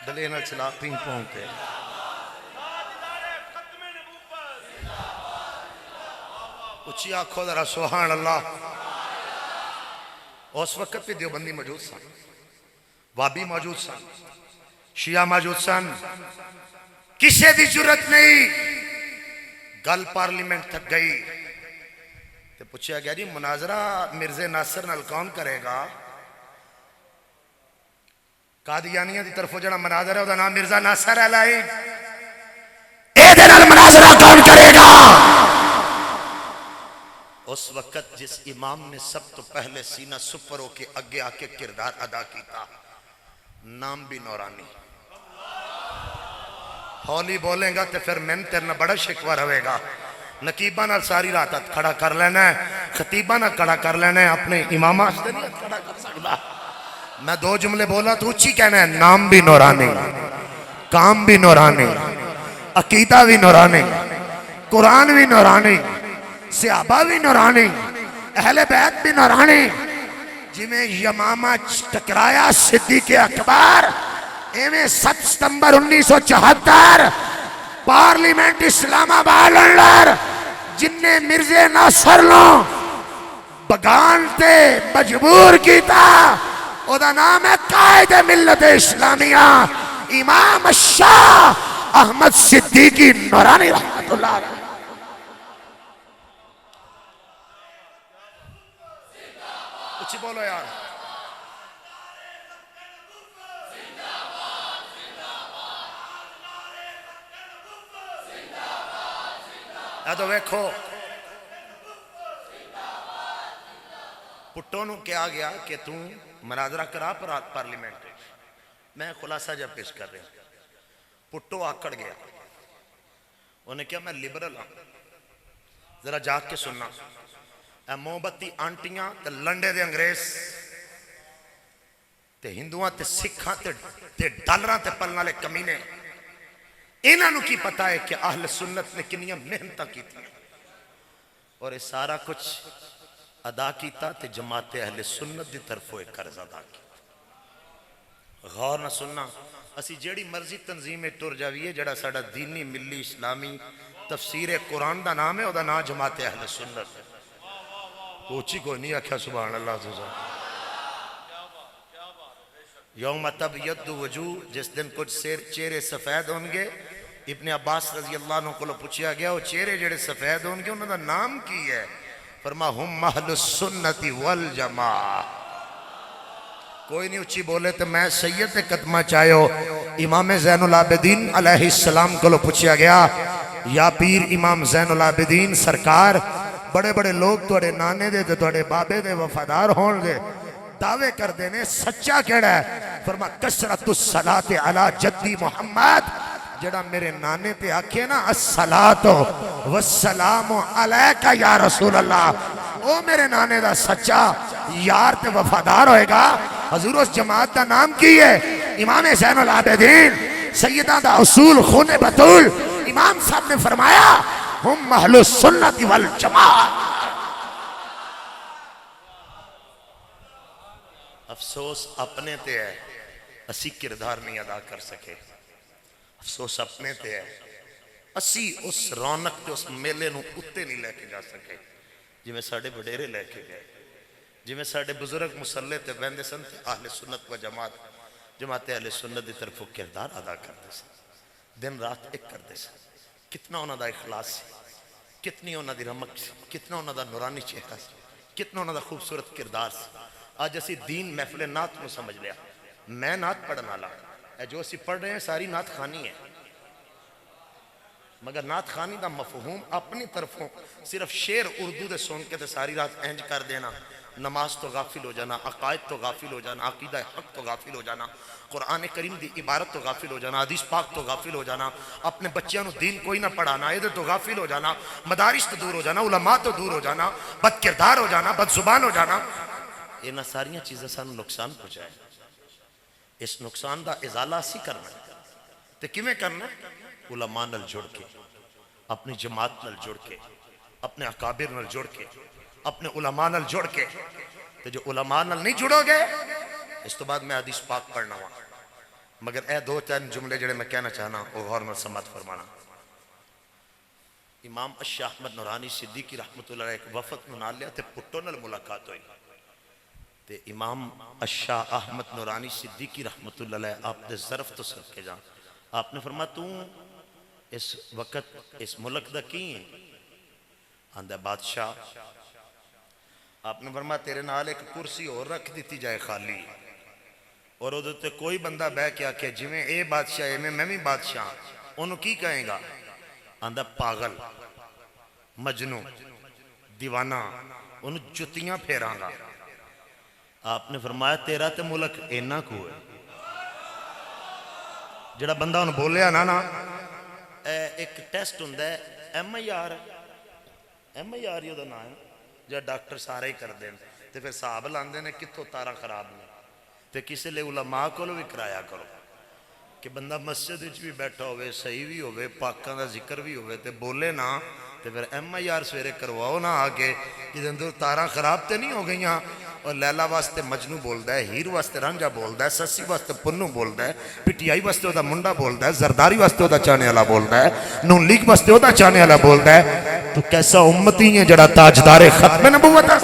دلینا چلا پینگ پونتے اچھی آنکھو ذرا سبحان اللہ اس وقت پہ دیوبندی موجود سن وابی موجود سن شیعہ موجود سن کسے دی جرت نہیں گل پارلیمنٹ تک گئی تو پوچھا گیا جی مناظرہ مرزا ناصر نال کون کرے گا قادیانیہ دی طرف جڑا مناظر ہے وہ دا نام مرزا ناصر ہے لائی اے دے نال مناظرہ کون کرے گا اس وقت جس امام نے سب تو پہلے سینہ سپروں کے اگے آکے کردار ادا کیتا نام بھی نورانی ہولی بولیں گا تو پھر میں تیرنا بڑا شکوہ رہے گا نقیبہ نال ساری رات کھڑا کر لینا ہے خطیبہ نال کھڑا کر لینا ہے اپنے امامہ سے نہیں کھڑا کر سکتا میں دو جملے بولا تو اچھی کہنا ہے نام بھی نورانی کام بھی نورانی عقیدہ بھی نورانی قرآن بھی نورانی صحابہ بھی نورانی اہل بیت بھی نورانی جی میں یمامہ ٹکرایا صدیق اکبر ایمیں 7 ستمبر 1974 پارلیمنٹ اسلام آباد لڑ جن نے مرزا ناصر لوں بگان تے مجبور کیتا او دا نام ہے قائد ملت اسلامیہ امام شاہ احمد صدیقی نورانی رحمت اللہ علیہ اچھی بولو یار یا تو ویکھو پٹوں نو کیا گیا کہ تم مناظرہ کرا پارلیمنٹ میں خلاصہ جب پیش کر رہا ہوں پٹو آکڑ گیا انہیں کیا میں لبرل ہوں ذرا جاگ کے سننا اے موبتی آنٹیاں تے لنڈے دے انگریز تے ہندوان تے سکھاں تے ڈالراں تے پلنا لے کمینے انہاں نو کی پتا ہے کہ اہل سنت نے کنیاں محنتاں کی تھی اور یہ سارا کچھ ادا کیتا تے جماعت اہل سنت دی طرفوں ایک قرض ادا کیتا. غور نہ سننا اسی جیڑی مرضی تنظیم ٹر جاویے جڑا ساڈا دینی ملی اسلامی تفسیر قرآن دا نام ہے او دا نام جماعت اہل سنت ہے. اوچی کوئی نہیں آکھیا سبحان اللہ سے. یوم تبیض وجوہ جس دن کچھ چہرے سفید ہوں گے. ابن عباس رضی اللہ عنہ کو پوچھا گیا وہ چہرے جڑے سفید ہوں گے انہوں دا نام کی ہے؟ فرما ہم اہل السنت والجماع. کوئی نہیں اچھی بولے تو میں سید قدمہ چاہیو. امام زین العابدین علیہ السلام کو پوچھا گیا یا پیر امام زین العابدین سرکار بڑے بڑے لوگ توڑے نانے دے توڑے بابے دے وفادار ہون گے دعوے کر دینے سچا کیڑا ہے؟ فرما کثرت الصلاۃ علی جدی محمد جڑا میرے نانے تے آکھے نا الصلاۃ والسلام علیکہ یا رسول اللہ او میرے نانے دا سچا یار تے وفادار ہوئے گا. حضور اس جماعت دا نام کی ہے امام زین العابدین سیدہ دا اصول خون بطول. امام صاحب نے فرمایا ہم اہل السنت والجماع. افسوس اپنے تے ہے اسی کردار نہیں ادا کر سکے. افسوس اپنے تے ہے اسی اس رونق تے اس میلے نو اتے نہیں لے کے جا سکے جی میں ساڑھے بڑیرے لے کے گئے. جی میں ساڑھے بزرگ مسلح تے بہندے سن تے اہل سنت و جماعت اہل سنت دی طرف کردار ادا کرتے سن. دن رات ایک کرتے سن. کتنا انہوں دا اخلاص سی, کتنی انہوں دی رمک سی, کتنا انہوں دا نورانی چہرہ سی, کتنا انہوں دا خوبصورت کردار سی. آج اسی دین محفل نعت میں سمجھ لیا. میں نعت پڑھنا لا جو اسی پڑھ رہے ہیں ساری نعت خانی ہے مگر نعت خانی دا مفہوم اپنی طرفوں صرف شعر اردو دے سن کے تے ساری رات انج کر دینا. نماز تو غافل ہو جانا, عقائد تو غافل ہو جانا, عقیدہ حق تو غافل ہو جانا, قرآن کریم دی عبارت تو غافل ہو جانا, حدیث پاک تو غافل ہو جانا, اپنے بچیاں نو دین کوئی نہ پڑھانا یہ تو غافل ہو جانا, مدارس تو دور ہو جانا, علماء تو دور ہو جانا, بد کردار ہو جانا, بد زبان ہو جانا. یہ نہ ساریاں چیزیں سانو نقصان پہنچائے. اس نقصان دا ازالہ اسی کرنا ہے تے کیویں کرنا ہے؟ علماء نال جڑ کے, اپنی جماعت نال جڑ کے, اپنے اکابر نال جڑ کے, اپنے علماء نال جڑ کے. تے جو علماء نال نہیں جڑو گے اس تو بعد میں حدیث پاک پڑھنا ہوا مگر اے دو تین جملے جڑے میں کہنا چاہنا وہ غور میں سمات فرمانا. امام اشاہ احمد نورانی صدیقی رحمت اللہ ایک وفد نال لیا تے پٹو نال ملاقات ہوئی تے امام اشاہ احمد نورانی صدیقی رحمت اللہ آپ دے ظرف تو سر کے جان آپ نے فرمایا تو اس وقت اس ملک دا کی ہیں؟ آندہ بادشاہ. آپ نے فرمایا تیرے نال ایک کرسی اور رکھ دیتی جائے خالی اور ادھر تے کوئی بندہ بہ کیا کہ جویں اے بادشاہ اے میں بھی بادشاہ انہوں کی کہیں گا؟ آندہ پاگل, مجنوں, دیوانہ, انہوں جتیاں پھیراں گا. آپ نے فرمایا تیرا تے ملک اینا کو ہے جڑا بندہ انہوں بولیا نا ایک ٹیسٹ ہوندہ ہے ایم آئی آر یہ دا نام ہے جہاں ڈاکٹر سارے ہی کر دیں تے پھر صحاب لاندے نے کتھو تارا خراب نہیں تے کسی لئے علماء کو بھی کرایا کرو کہ بندہ مسجد وچ بھی بیٹھا ہوئے صحیح بھی ہوئے پاکاں دا ذکر بھی ہوئے تے بولے نا تے پھر ایم آئی آر سویرے کرواؤ نا آگے کہ اندر تارا خراب تے نہیں ہو گئیاں. اور لیلہ واسطے مجنو بولدا ہے, ہیر واسطے رانجا بولدا ہے, سسی واسطے پنو بولدا ہے, پٹیائی واسطے ہوتا منڈا بولدا ہے, زرداری واسطے ہوتا چانے والا بولدا ہے, نون لیگ واسطے ہوتا چانے والا بولدا ہے. تو کیسا امتی ہے جڑا تاجدار ختم نبوت ہے؟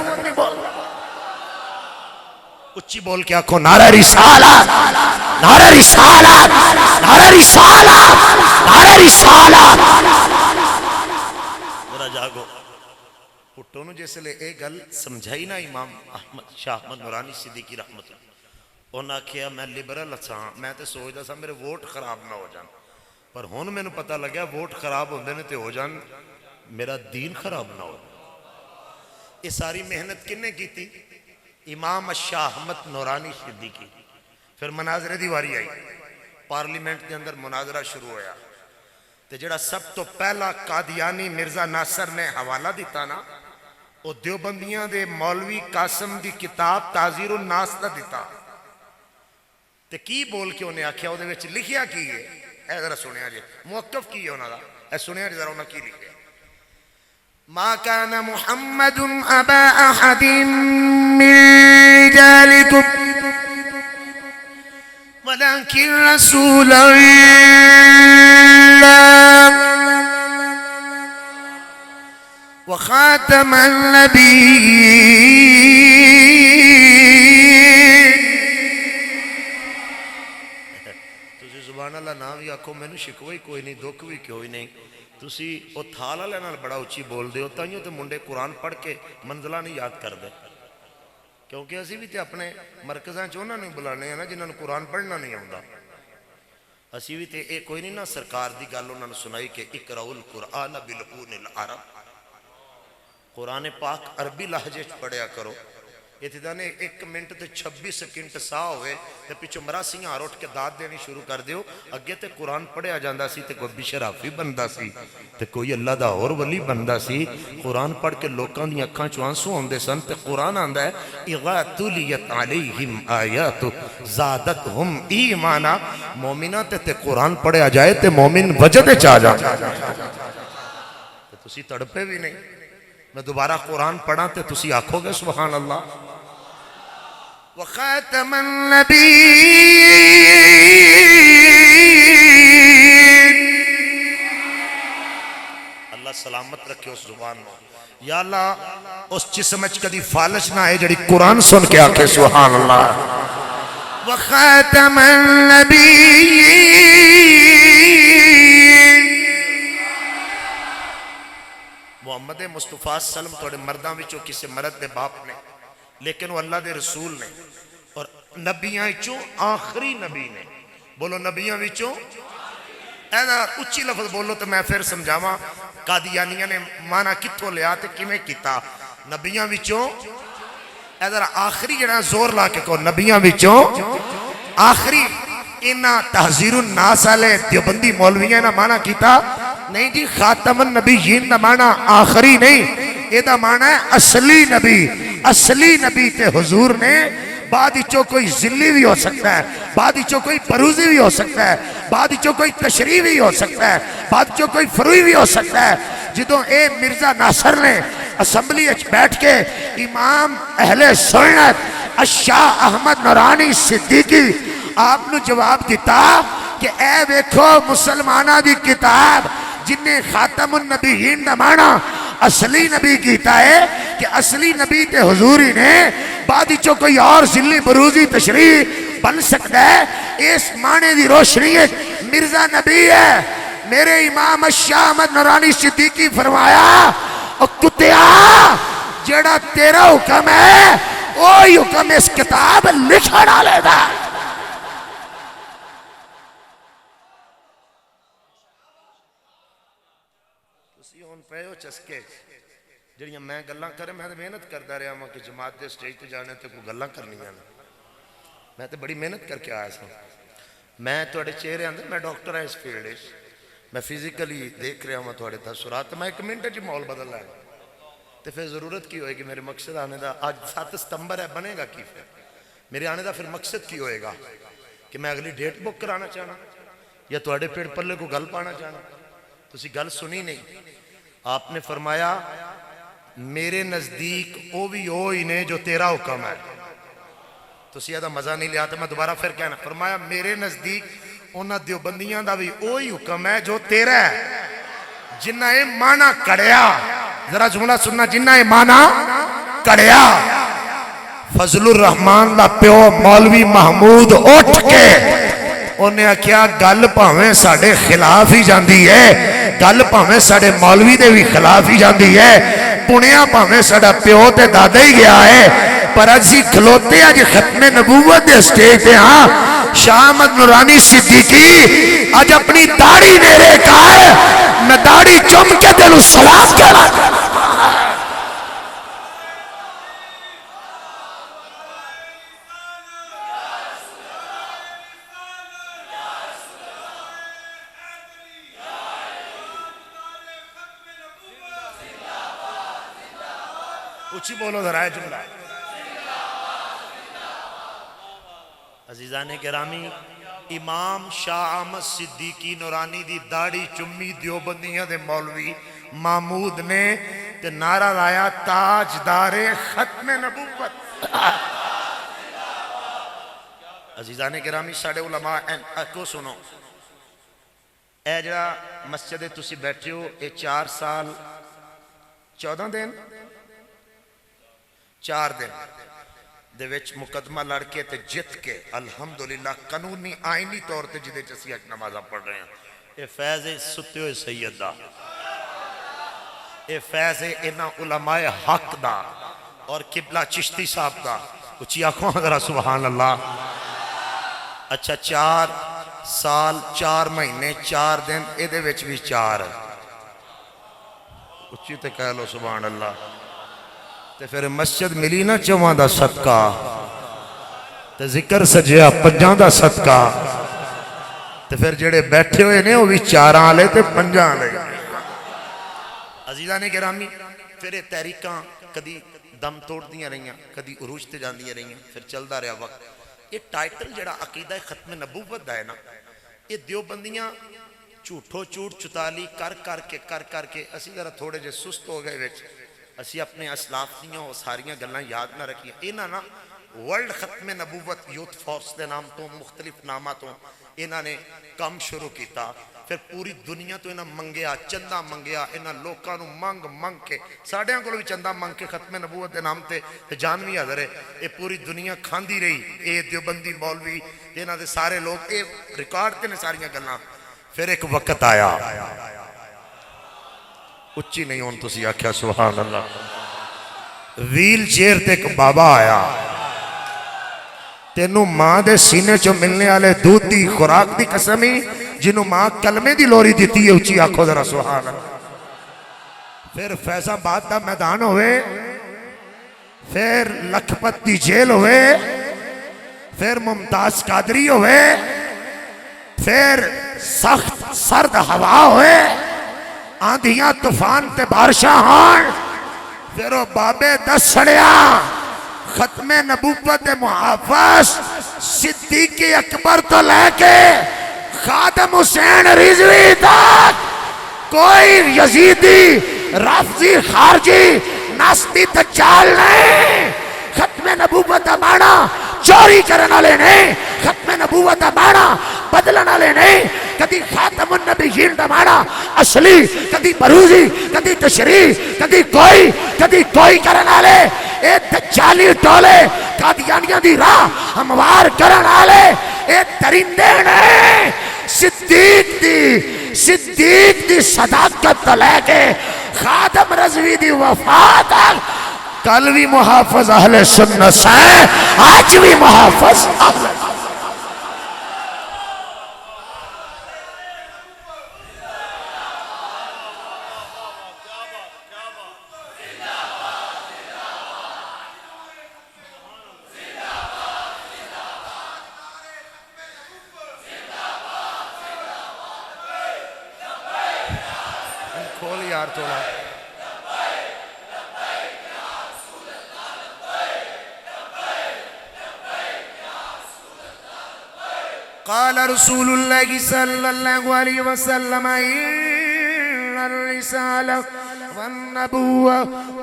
اچھی بول کے آنکھو نعرہ رسالت, نعرہ رسالت, نعرہ رسالت, نعرہ رسالت. ذرا جاگو پٹھوں نے جیسے لے ایک گل سمجھائی نا امام شاہ احمد نورانی صدیقی رحمت اللہ انہاں کیا میں لبرل اچھا میں تے سوچ دا سا میرے ووٹ خراب نہ ہو جان پر ہون میں نے پتہ لگیا ووٹ خراب ہوندے نے تے ہو جان میرا دین خراب نہ ہو. یہ ساری محنت کنے کی تھی؟ امام شاہ احمد نورانی صدیقی. پھر مناظرے دی واری آئی, پارلیمنٹ کے اندر مناظرہ شروع ہویا تے جڑا سب تو پہلا قادیانی مرزا ناصر نے حوالہ دیتا نا وہ دیوبندیاں دے مولوی قاسم دی کتاب تعزیر الناس دا دیتا تے کی بول کے انہیں آکھیا وہ دے وچ لکھیا کی ہے اے ذرا سنیا جی موقف کی ہے انہوں دا، اے سنیا جی ذرا انہوں کی لکھے ما كان محمد ابا احد من رجالكم ولكن رسول الله وخاتم النبيين. تسی سبحان اللہ نہ بھی آکھو مینوں شکوہ ہی کوئی نہیں، دکھ بھی کوئی نہیں. تسی او تھال والے نال بڑا اچھی بول دے ہو، تائیوں تے منڈے قرآن پڑھ کے منزلہ نہیں یاد کر دے. کیونکہ اسی بھی تے اپنے مرکزاں چ انہاں نوں بلانے ہیں نا جنہاں نوں قرآن پڑھنا نہیں آوندا. اسی بھی تے اے کوئی نہیں نا سرکار دی گل انہاں نوں سنائی کہ اقرؤ القرآن بلسان العرب، قرآن پاک عربی لہجے چ پڑھیا کرو. اتنا نے 1 منٹ تے 26 سیکنڈ سا ہوئے تے پیچھے مراسیاں ہار اٹھ کے داد دینی شروع کر دیو. اگے تے قرآن پڑھیا جاندا سی تے کوئی بشرافی بندا سی تے کوئی اللہ دا اور ولی بندا سی. قرآن پڑھ کے لوکاں دی اکھاں چوں آنسو آندے سن تے قرآن آندا ہے اذا تلیت علیہم آیات زادتہم ایمانا. مومناں تے قرآن پڑھیا جائے تے مومن وجد وچ آ جاندے. تے تسی تڑپے بھی نہیں. میں دوبارہ قرآن پڑھاں تے تسی آکھو گے سبحان اللہ. وخاتم النبیین. اللہ سلامت رکھے اس زبان میں. یا اللہ اس جسم وچ کدی فالش نہ آئے جڑی قرآن سن کے آکھے سبحان اللہ. وخاتم النبیین. محمد مصطفیٰ سلم توڑے مرداں وچوں کسے مرد دے باپ نے، لیکن وہ اللہ دے رسول نے اور نبیاں وچوں آخری نبی نے. بولو نبیاں وچوں. ایسا اچھی لفظ بولو تو میں پھر سمجھاواں قادیانیاں نے مانا کتھوں لیا تے کیویں کیتا. نبیاں وچوں ایسا آخری جڑا زور لا کے کہو نبیاں وچوں آخری. انہاں تحذیر الناس والے دیوبندی مولویاں نے مانا کیتا نہیں جی خاتم النبیین دا مانا آخری نہیں، یہ دا مانا ہے اصلی نبی. اصلی نبی تے حضور نے بعد چو کوئی ذلی بھی ہو سکتا ہے، بعد چو کوئی پروزی بھی ہو سکتا ہے، بعد چو کوئی تشریح بھی ہو سکتا ہے، بعد چو کوئی فروئی بھی ہو سکتا ہے. جدوں اے مرزا ناصر نے اسمبلی اچ بیٹھ کے امام اہل سنت الشاہ احمد نورانی صدیقی آپ نے جواب دیتا کہ اے ویکھو مسلمانہ دی کتاب جن نے خاتم النبیین دا مانا اصلی نبی کیتا ہے کہ اصلی نبی تے حضوری نے بعدی چو کوئی اور ذلی بروزی تشریح بن سکتا ہے. اس معنی دی روشنی مرزا نبی ہے. میرے امام الشاہ احمد نورانی صدیقی فرمایا او کتیا جیڑا تیرا حکم ہے وہی حکم اس کتاب لکھا ڈالے دا. پہو چسکے جڑیاں میں گلاں کرے میں محنت کرتا رہا ہوں کہ جماعت دے سٹیج تے جانے تے کوئی گلاں کرنی ہیں. میں تے بڑی محنت کر کے آیا سا. میں تھوڑے چہرے اندر میں ڈاکٹر ہے اس فیلڈ میں فزیکلی دیکھ رہا ہوں تھوڑے تاثرات. میں 1 منٹ جی ماحول بدل رہا ہے تو پھر ضرورت کی ہوئے گی میرے مقصد آنے دا. آج 7 ستمبر ہے بنے گا کی پھر میرے آنے دا پھر مقصد کی ہوئے گا کہ میں اگلی ڈیٹ بک کرانا چاہنا یا تھوڑے پیڑ پلے کو گل پانا چاہنا. تسی گل سنی نہیں. آپ نے فرمایا میرے نزدیک او بھی ہوئی نے جو تیرا حکم ہے. تو سیدہ مزہ نہیں لیا تو میں دوبارہ پھر کہنا فرمایا میرے نزدیک انہاں دیوبندیاں دا بھی اوہی حکم ہے جو تیرا ہے. جنہ اے مانا کڑیا ذرا جملہ سننا جنہ اے مانا کڑیا. فضل الرحمان دا پیو مولوی محمود اٹھ کے انہیں کیا گل پاویں ساڑے خلاف ہی جاندی ہے، گل پاویں ساڑے مولوی دے بھی خلاف ہی جاندی ہے، پنیا پاویں ساڑا پیو تے دادا ہی گیا ہے. پر اجھی کھلوتے آج ختم نبوت دے سٹیج دے ہاں شاہ احمد نورانی صدیقی آج اپنی داڑھی میرے کار میں داڑھی چم کے دلو سلام کرا. اچھی بولو ذرائع جملہ. عزیزان گرامی، امام شاہ احمد صدیقی نورانی دی داڑھی چمی دیوبندیاں دے مولوی محمود نے تے نعرہ لایا تاجدار ختم نبوت۔ عزیزان گرامی ساڑے علماء کو سنو، اے جڑا مسجد تسی بیٹھے ہو، اے 4 سال 14 دن 4 دن دے وچ مقدمہ لڑ کے تے جت کے الحمدللہ قانونی آئینی طور تے جدے چسی اج نمازہ پڑھ رہے ہیں۔ اے فیض ستے ہوئے سید دا، اے فیض انہا علماء حق دا اور قبلہ چشتی صاحب دا۔ اچھی آنکھوں ذرا سبحان اللہ۔ اچھا 4 سال 4 مہینے 4 دن اے دے وچ بھی 4 اچھی تے کہہ لو سبحان اللہ۔ تے پھر مسجد ملی نا 4 دا صدقہ، تے ذکر سجیا 5 دا صدقہ، تے پھر جڑے بیٹھے ہوئے نے وہ بھی 4 آلے تے 5 آلے۔ عزیزان گرامی پھر یہ تحریکاں کدی دم توڑ دیاں رہیاں، کدی عروج تے جان دیاں رہیاں، پھر چل دا رہا وقت۔ یہ ٹائٹل جڑا عقیدہ ختم نبوت دا ہے نا، یہ دیوبندیاں جھوٹو چوٹ چتالی کر کے اسی ذرا تھوڑے جے سست ہو گئے وچ، اسی اپنے اسلاف دیاں وہ ساریاں گلنا یاد نہ رکھیاں۔ انہاں نا ورلڈ ختم نبوت یوتھ فورس دے نام تو مختلف ناماتوں انہاں نے کام شروع کیتا۔ پھر پوری دنیا تو انہاں منگیا، چندہ منگیا، انہاں لوکاں نو منگ کے ساڑھیاں کو بھی چندہ منگ کے ختم نبوت دے نام تے جانوی حضر ہے۔ یہ پوری دنیا کھاندی رہی، اے دیوبندی مولوی انہاں دے سارے لوگ اے ریکارڈ تے نے ساریاں گلنا۔ پھر ایک وقت آیا، اچھی نہیں ہون تو سی آکھیا سبحان اللہ، ویل چیئر تے ایک بابا آیا، تینوں ماں دے سینے چو ملنے والے دودھ دی خوراک دی قسمی جنہوں ماں کلمے دی لوری دیتی ہے، اچھی آنکھو ذرا سبحان اللہ۔ پھر فیض آباد دا میدان ہوئے، پھر لکھپت دی جیل ہوئے، پھر ممتاز قادری ہوئے، پھر سخت سرد ہوا ہوئے، آندھیاں طوفان تے بارشاں ہان، پھر وہ بابے 10 سڑیا ختم نبوت محافظ صدیق اکبر تو لے کے خادم حسین رضوی تک کوئی یزیدی رافضی خارجی ناستی دجال نہیں۔ ختم نبوت مانا چوری کرنے والے نہیں، ختم نبوت مانا بدلن والے نہیں، کدی خاتم النبیین دا مانا اصلی، کدی بروزی، کدی تشریح، کدی کوئی کرنے والے اے دجالی ٹولے قادیانیاں دی راہ ہموار کرنے والے اے درندے نہیں۔ صدیق دی صداقت تو لے کے خادم رضوی دی وفات کل بھی محافظ اہل سنت سے، آج بھی محافظ اہل سنت۔ کھول یار تھوڑا۔ قال رسول اللہ صلی اللہ علیہ وسلم ان الرسالة والنبوة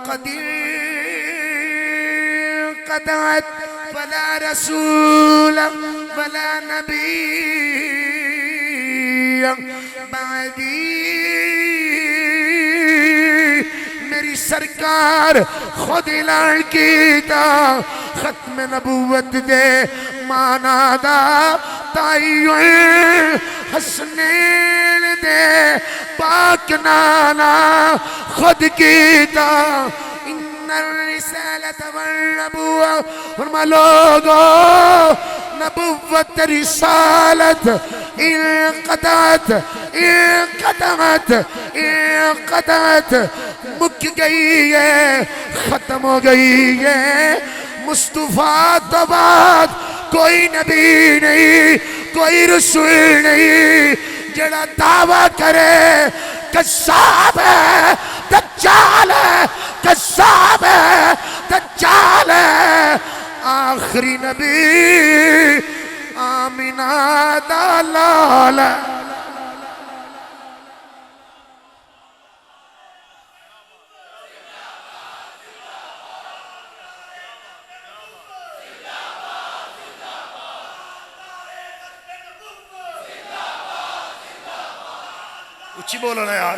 قد انقطعت فلا رسول ولا نبی بعدی۔ میری سرکار خود اعلان کیتا ختم نبوت دے مانا دا تائیویں حسنین دے پاک نانا خود کیتا ان الرسالة والنبوة۔ فرما لوگو نبوت رسالت انقطعت مک گئی ہے، ختم ہو گئی ہے۔ مصطفیٰ تو بعد کوئی نبی نہیں، کوئی رسول نہیں جڑا دعویٰ کرے کذاب ہے، دجال ہے، کذاب ہے، دجال ہے۔ آخری نبی آمینہ دا لالا اچھی بولو نا یار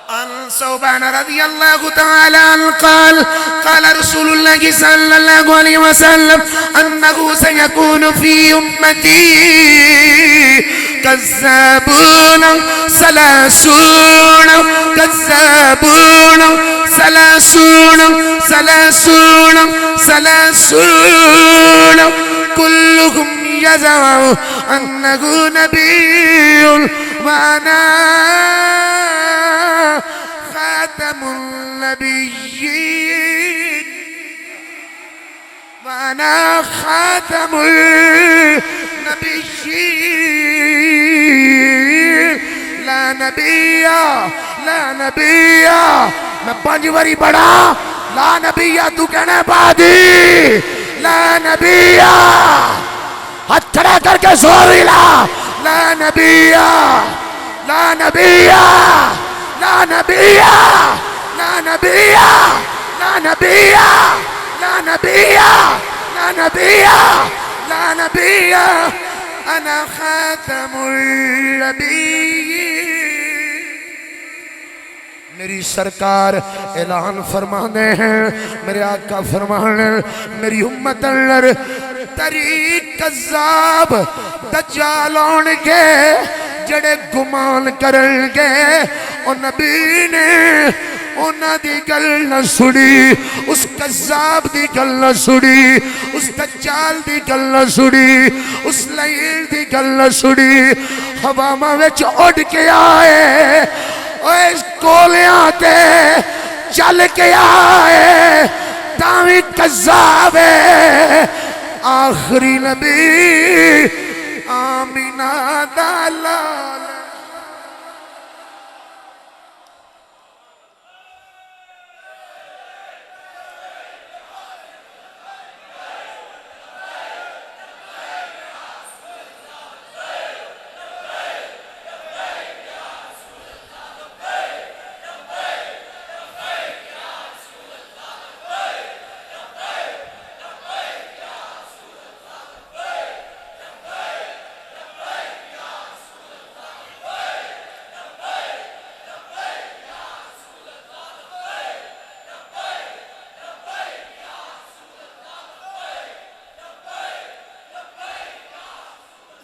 عن ثوبان رضي الله تعالى عنه قال رسول الله صلى الله عليه وسلم أنه سيكون في أمتي كذابون ثلاثون كلهم يزعم أنه نبي وأنا خاتم النبيين وأنا خاتم النبيين لا نبي میں پانچ واری بڑھا لا نبی تو کہنا بادی لا نبی ہاتھ کھڑا کر کے زور لا لا نبی لا نبی لا نبی لا نبی لا نبی لا نبی لا نبی لا نبی انا خاتم النبیین میری سرکار اعلان فرمانے ہیں میرے آقا فرمانے میری امت اللہ طریق کذاب دجال آن گے جڑے گمان کرن گے اور نبی نے انہاں دی گل نہ سڑی اس کذاب دی گل نہ سڑی اس دجال دی گل نہ سڑی اس لعین دی گل نہ سڑی ہواواں وچ اڑ کے آئے اس کولیاں تے چل کے آئے تاوی کذاب ہے آخری نبی آمینہ دا لال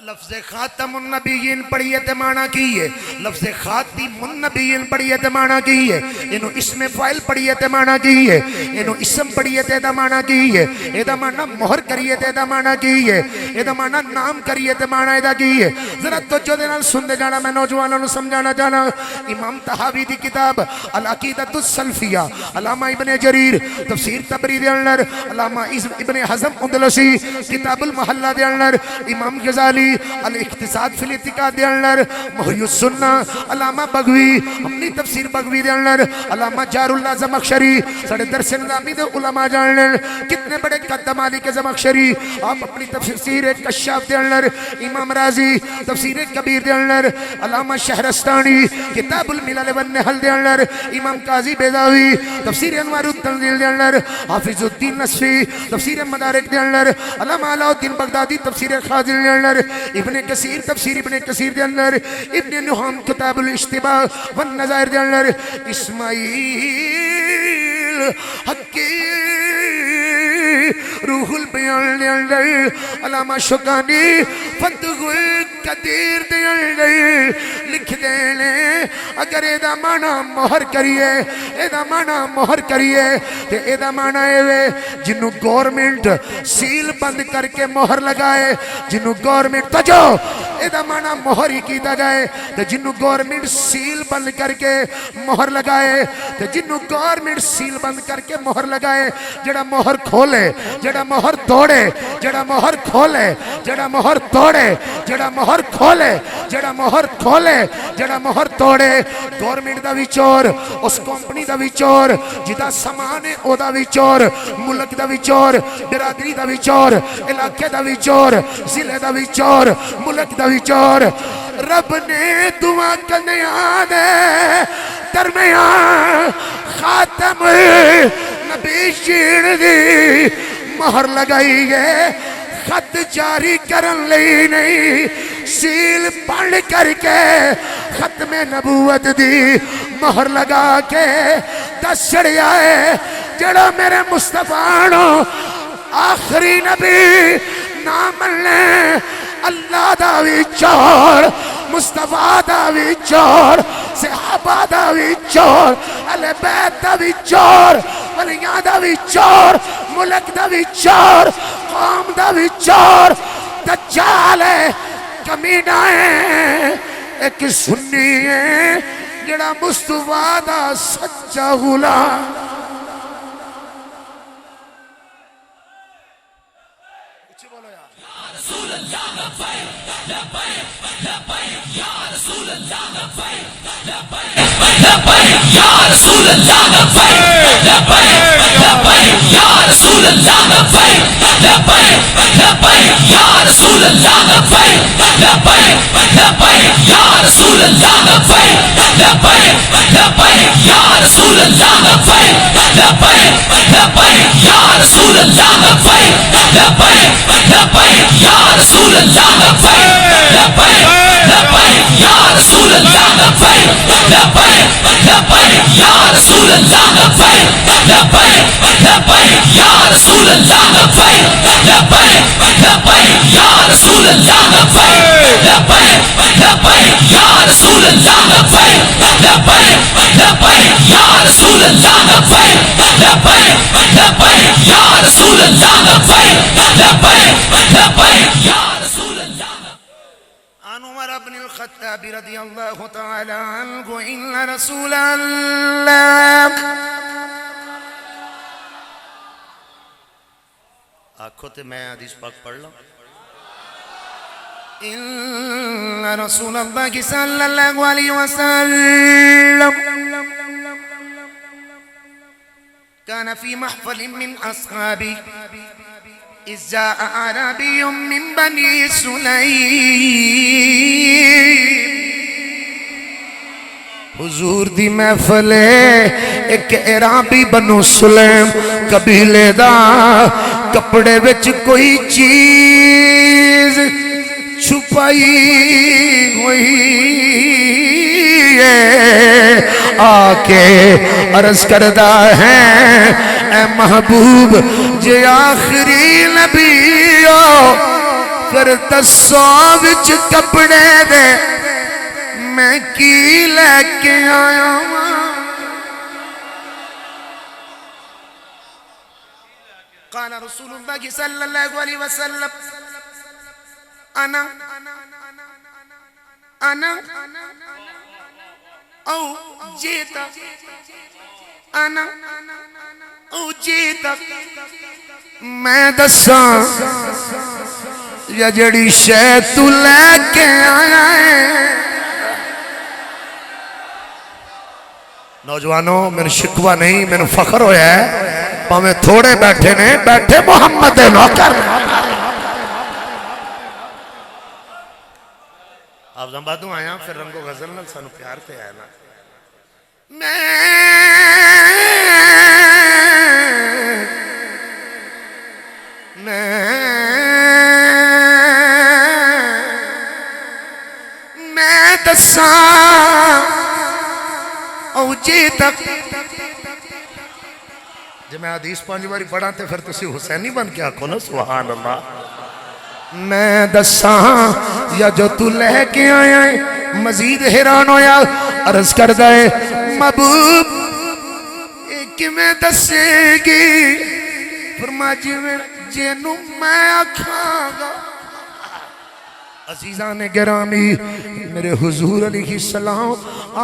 لفظ خاتم النبیین پڑھئے تے معنی کیے لفظ خاتم النبیین پڑھئے تے معنی کیے انہوں اسم فائل پڑھئے تے معنی کیے انہوں اسم پڑھئے تے دا معنی کیے ایدہ معنی مہر کریے تے دا معنی کیے ایدہ معنی نام کریے تے معنی ایدہ کیے ذرا تو جو دینا سندے جانا میں نوجوانوں نے سمجھانا جانا امام تحاوی دی کتاب العقیدۃ السلفیہ علامہ ابن جریر تفسیر تبری دے اندر علامہ ابن حزم اندلسی کتاب المحلہ دے اندر امام غزالی الاقتصاد فی الاعتقاد دے اندر محی السنہ علامہ بغوی اپنی تفسیر بغوی دے اندر علامہ جار اللہ زمخشری سڑے درس نظامی دے علماء جانر کتنے بڑے قدم علی کے زمخشری آپ اپنی تفسیر کشاف دے اندر امام رازی تفسیر کبیر دے اندر علامہ شہرستانی کتاب الملل والنحل دے اندر امام قاضی بیضاوی تفسیر انوار التنزیل دے اندر حافظ الدین نصفی تفسیر مدارک دے اندر علامہ علاء الدین بغدادی تفسیر خازن دے اندر ابن کثیر تفسیر ابن کثیر دے اندر ابن نحام کتاب الاشتباہ والنظائر دے اندر اسماعیل حقی روح البیان دے اندر علامہ شکانی فتح القدیر دے اندر لکھ دینے اگر ایدہ معنی مہر کریے ایدہ معنی مہر کریے تے ایدہ معنی ایوے جنہوں گورنمنٹ سیل بند کر کے مہر لگائے جنہوں گورنمنٹ تجو ایدہ معنی مہر ہی کیتا جائے تے جنہوں گورنمنٹ سیل بند کر کے مہر لگائے تے جنہوں گورنمنٹ سیل بند کر کے مہر لگائے جڑا مہر کھولے جڑا جڑا مہر توڑے جڑا مہر کھولے جڑا مہر توڑے جڑا مہر کھولے جڑا مہر کھولے جڑا مہر توڑے گورنمنٹ دا بھی چور اس کمپنی دا بھی چور جدا سامان ہے او دا بھی چور ملک دا بھی چور برادری دا بھی چور علاقے دا بھی چور ضلع دا بھی چور ملک دا بھی چور رب نے دعا کرنے آنے درمیان خاتم نبی شیر دی مہر لگائی ہے خط جاری کرن لئی نہیں سیل پڑھ کر کے ختم نبوت دی مہر لگا کے دس چڑھیا ہے جڑا میرے مصطفیٰ نو آخری نبی نہ ملنے اللہ دا وی چور مصطفیٰ دا وی چور صحابہ دا وی چور اہل بیت دا وی چور ولیاں دا وی چور ملک دا وی چور قوم دا وی چور دجال ہے کمینہ ہے ایک سنی ہے جڑا مصطفیٰ دا سچا غلام رسول اللہ لبیک لبیک لبیک یا رسول اللہ لبیک لبیک لبیک یا رسول اللہ لبیک لبیک لبیک یا رسول اللہ لبیک لبیک لبیک یا رسول اللہ لبیک لبیک لبیک یا رسول اللہ لبیک لبیک لبیک یا رسول اللہ لبیک لبیک لبیک یا رسول اللہ لبیک لبیک لبیک یا رسول اللہ لبیک لبیک لبیک یا رسول اللہ لبیک لبیک لبیک یا رسول اللہ لبیک لبیک لبیک یا رسول اللہ لبیک لبیک لبیک یا رسول اللہ لبیک لبیک لبیک یا رسول اللہ لبیک لبیک لبیک یا رسول اللہ لبیک لبیک لبیک یا رسول اللہ لبیک لبیک لبیک یا رسول اللہ عن عمر بن الخطاب رضی اللہ تعالی عنہ ان رسول اللہ آنکھوں تے میں حدیث پاک پڑھ لوں ان رسول اللہ صلی اللہ علیہ وسلم كان في محفل من أصحابي إذ جاء أعرابي من بني سليم حضور دی محفل ایک عرابی بنو سلیم قبیلے دا کپڑے وچ کوئی چیز چھپائی ہوئی آ کے عرض کردہ ہے اے محبوب جے آخری نبی ہو پھر دسو وچ کپڑے دے میں کی لے کے آیا قال رسول اللہ صلی اللہ علیہ وسلم انا او جیتا انا او جیتا میں دساں یا جڑی شے تو لے کے آیا ہے نوجوانوں میرے شکوہ نہیں میرے فخر ہویا ہے پاہمیں تھوڑے بیٹھے نے بیٹھے محمد نوکر آپ زنبادوں آیا پھر رنگ و غزل نہ سانو پیار تے آیا نا میں دساں او جی تک جب میں حدیث 5 باری پڑھا تے پھر تسی حسینی بن کے آکھو نا سبحان اللہ میں دساں یا جو تو لے کے آیا ہے مزید حیران ہویا عرض کر دائے محبوب ایک میں دسے گی فرما جی میں جنوں میں آکھاں گا عزیزان گرامی میرے حضور علیہ السلام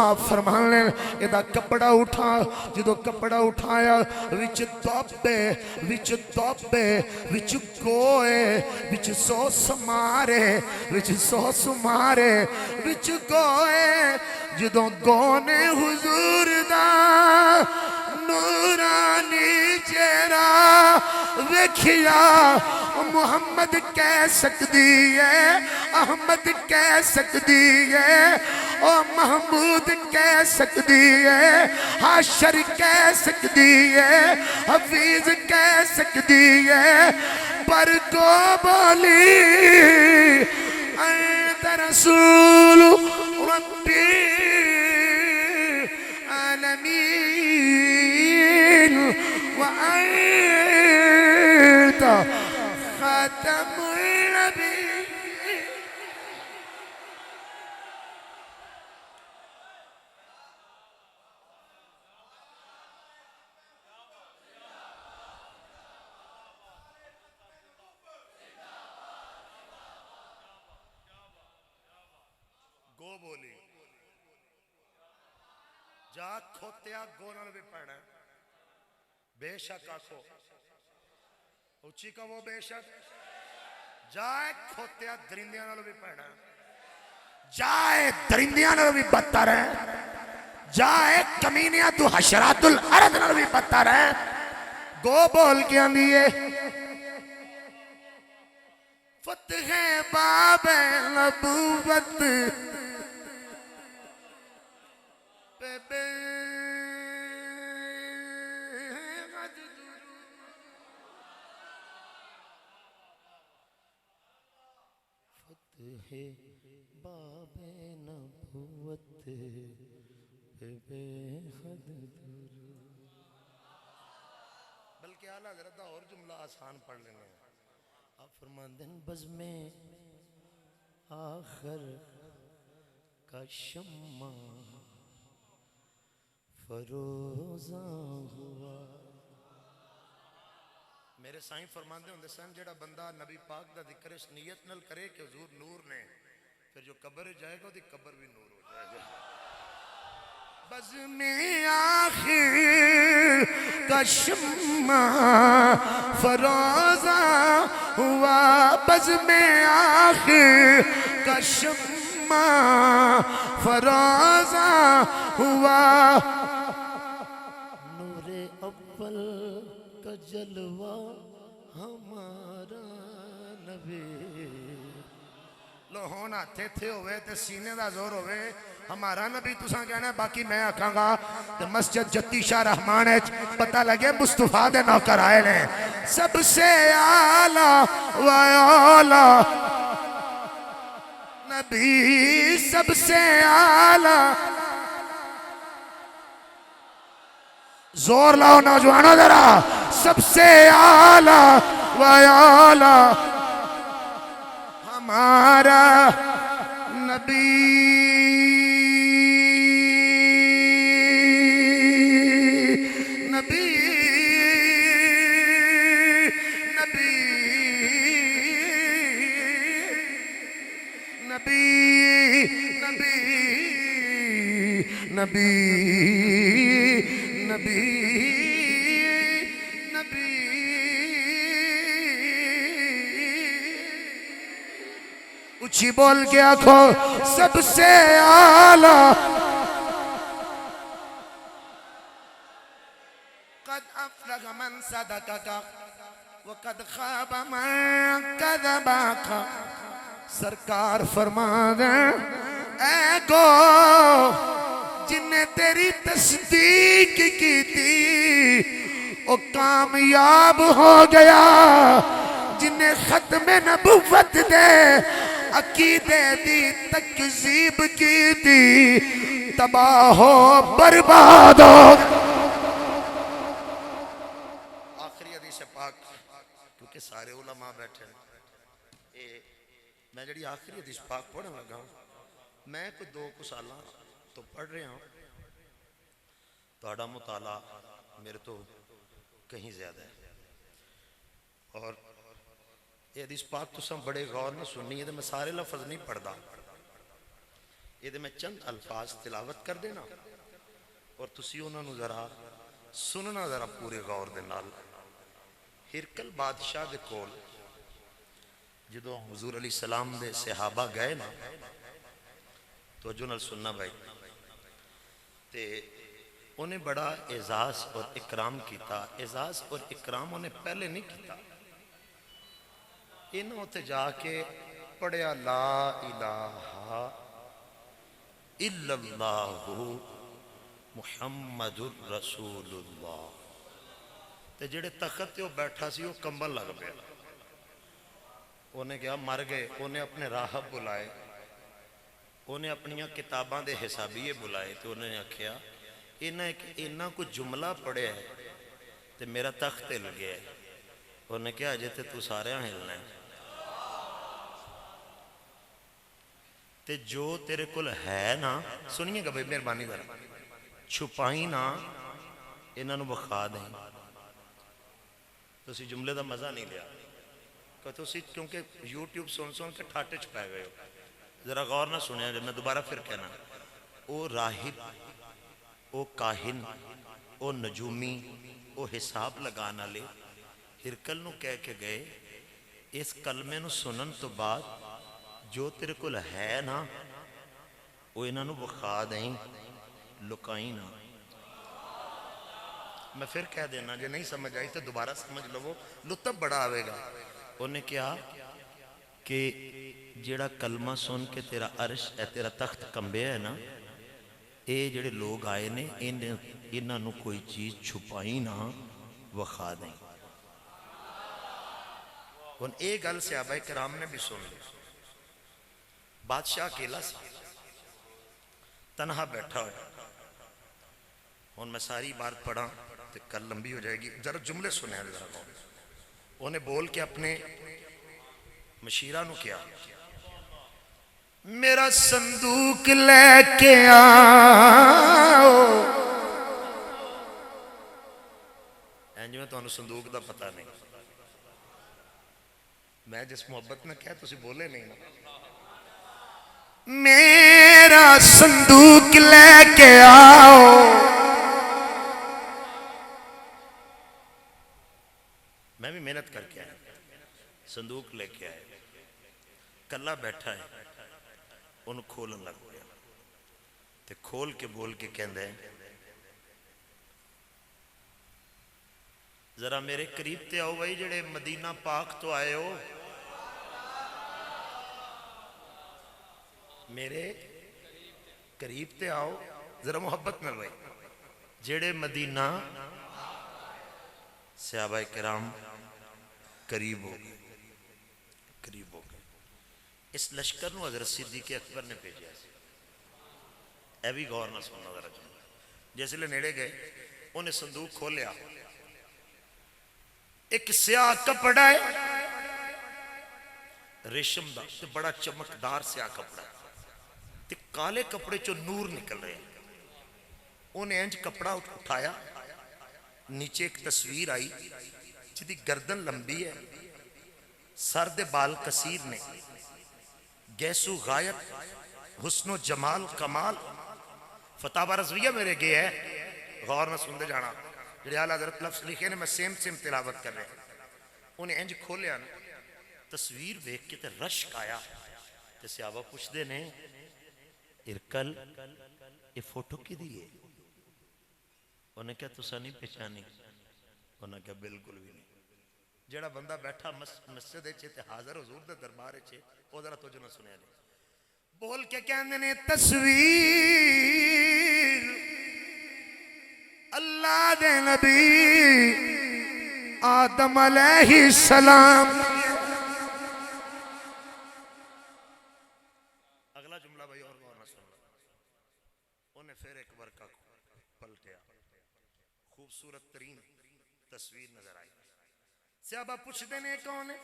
آپ فرمانے ادا کپڑا اٹھا جدو کپڑا اٹھایا وچ دوبے وچ گوئے وچ سوس مارے وچ گوئے جدو گونے حضور دا نورانی چہرہ ویکھیا محمد کہہ سکدی ہے احمد کہہ سکدی ہے او محمود کہہ سکدی ہے حاشر کہہ سکدی ہے حفیظ کہہ سکدی ہے پر کو بولی انت رسول ربی العالمین وانت خاتم النبی. گو بولی جا کھوتیا گو نال بھی پڑھنا بے شک آکھو اچھی کا وہ بے شک جائے کھوتیا درندیاں نال بھی پڑھنا جائے درندیاں نال بھی بدتر ہے جائے کمینیاں تو حشرات الارض نال بھی بدتر ہے گو بول کے آندیے فتح باب نبوت بے فتح باب نبوت بے حد بلکہ اعلیٰ حضرت اور جملہ آسان پڑھ لینے ہیں آپ فرماندن بزم آخر کا شمع فروزاں ہوا. میرے سائیں فرماندے ہوں سن جڑا بندہ نبی پاک دا ذکر اس نیت نل کرے کہ حضور نور نے پھر جو قبر جائے گا دی قبر بھی نور ہو جائے گا. بزم آخر کا شمع فروزاں ہوا بزم آخر کا شمع فروزاں ہوا نور اول کا جلوہ ہمارا نبی لو ہونا تھے ہوئے تے سینے دا زور ہوئے ہمارا نبی تساں کہنا ہے باقی میں آکھاں گا تے مسجد جتی شاہ رحمان ہے پتہ لگے مصطفیٰ دے نوکر آئے لیں سب سے اعلیٰ و اعلیٰ نبی سب سے اعلیٰ زور لاؤ نوجوانوں ذرا سب سے اعلیٰ و اعلیٰ ہمارا نبی نبی نبی نبی نبی نبی نبی نبی اچھی بول کے آنکھو سب سے اعلیٰ قد افلح من صدقك وقد خاب من كذبك سرکار فرما دیں اے گو جن نے تیری تصدیق کی تھی وہ کامیاب ہو گیا جن نے ختم نبوت دے عقیدے دی تکذیب کی تھی تباہ ہو برباد ہو. آخری حدیث پاک کیونکہ سارے علماء بیٹھے ہیں میں جڑی آخری حدیث پاک پڑھنے لگا ہوں میں کوئی 2 سالاں تو پڑھ رہا ہوں توڑا مطالعہ میرے تو کہیں زیادہ ہے اور یہ حدیث پاک تو سب بڑے غور نہ سننی ہے، میں سارے لفظ نہیں پڑھدا، یہ میں چند الفاظ تلاوت کر دینا اور تسی انہوں نے ذرا سننا ذرا پورے غور دے نال۔ ہرکل بادشاہ دے کول جدو حضور علیہ السلام دے صحابہ گئے نا، تو جو نال سننا بھائی، تے انہیں بڑا اعزاز اور اکرام کیتا۔ اعزاز اور اکرام انہیں پہلے نہیں کیتا، انہوں تے جا کے پڑھیا لا الہ الا اللہ محمد الرسول اللہ، تے جڑے تخت تے وہ بیٹھا سی وہ کمبل لگ پیا، انہیں کیا مر گئے۔ انہیں اپنے راہب بلائے، انہیں اپنی کتاباں دے حسابیے بلائے، تو انہیں آکھیا انہاں کو جملہ پڑھے ہے تے میرا تخت ہل گیا ہے۔ انہیں کیا اجے تے تو سارے ہلنا ہے، تے جو تیرے کل ہے نا، سنیے گا بھائی مہربانی ذرا، چھپائی نا انہاں نو بخا دیں۔ تو اسی جملے دا مزہ نہیں لیا کہ تو اسی کیونکہ یوٹیوب سن کے ٹھاٹے چھپائے گئے ہو، ذرا غور نہ سنیا جب میں دوبارہ پھر کہنا۔ او راہب، او کاہن، او نجومی، او حساب لگانا لے ہرکل نو کہہ کے گئے اس کلمے نو سنن تو بعد جو تیرے کل ہے نا وہ انہاں نو بخا دیں، لکائیں نا۔ میں پھر کہہ دینا، جو نہیں سمجھ آئی تو دوبارہ سمجھ لو، لطف بڑا آوے گا۔ انہیں کیا کہ جیڑا کلمہ سن کے تیرا عرش ہے، تیرا تخت کمبے ہے نا، اے جڑے لوگ آئے نے انہاں نو کوئی چیز چھپائی نہ وخا دیں۔ ان ایک گل صحابہ کرام نے بھی سن لی، بادشاہ اکیلا سی، تنہا بیٹھا ہوا۔ ان میں ساری بات پڑھا تو کل لمبی ہو جائے گی، ذرا جملے سنے ہیں ذرا کون۔ انہیں بول کے اپنے مشیرہ نو کیا، میرا صندوق لے کے آؤ۔ اینجو میں تو انہوں صندوق دا پتہ نہیں، میں جس محبت میں کہا تو اسی بولے نہیں نا۔ میرا صندوق لے کے آؤ، میں بھی محنت کر کے آیا، صندوق لے کے آئے، کلا بیٹھا ہے، انہوں کھولن لگ گیا، تے کھول کے بول کے کہندے ہیں ذرا میرے قریب تے آؤ بھائی جڑے مدینہ پاک تو آئے ہو، میرے قریب تے آؤ ذرا محبت میں بھائی، جڑے مدینہ۔ صحابہ کرام قریب ہو گئے، قریب ہو گئے۔ اس لشکر نو حضرت صدیق اکبر نے بھیجا سی، اے بھی غور نہ سننا ذرا جملہ۔ جیسے لے نیڑے گئے انہیں صندوق کھولیا، ایک سیاہ کپڑا ہے ریشم دا، بڑا چمکدار سیاہ کپڑا ہے، تے کالے کپڑے چو نور نکل رہے ہیں۔ انہیں انج کپڑا اٹھایا، نیچے ایک تصویر آئی جدی گردن لمبی ہے، سر دے بال کثیر نے، گیسو غایت، حسن و جمال کمال۔ فتاوہ رضویہ میرے گئے ہے، غور نہ سندے جانا، جڑے اعلیٰ حضرت لفظ لکھے نے میں سیم تلاوت کر رہے ہیں۔ انہیں انج کھولیا نا، تصویر دیکھ کے تے رشک آیا، تے صحابہ پوچھ دے نے ارکل یہ فوٹو کی دیئے؟ انہیں کہا تسا نہیں پہچانی؟ انہیں کہا بالکل بھی نہیں۔ جڑا بندہ بیٹھا مسجد چھے تے حاضر حضور دے دربار چھے، وہ ذرا تو جو نہ سنیا نہیں، بول کے کہنے نے تصویر اللہ دے نبی آدم علیہ السلام۔ اگلا جملہ بھائی اور غور نہ سننا۔ انہیں پھر ایک ورقہ پلٹیا، خوبصورت ترین تصویر نظر آئی۔ صحابہ پوچھ دینے کون ہے؟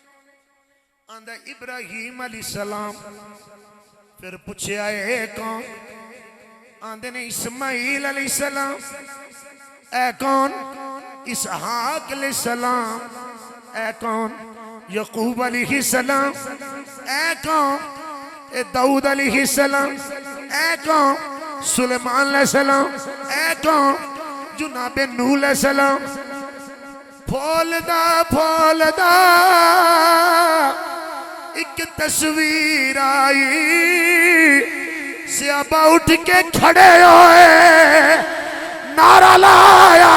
آندہ ابراہیم علیہ السلام۔ پھر پوچھے آئے کون؟ آندے نے اسماعیل علیہ السلام۔ اے کون؟ اسحاق علیہ السلام۔ اے کون؟ یعقوب علیہ السلام اے قوم، اے داؤد علیہ السلام اے قوم، سلیمان علیہ السلام اے قوم، جناب نوح علیہ السلام پھولدا ایک تصویر آئی، صحابہ اٹھ کے کھڑے ہوئے، نعرہ لایا،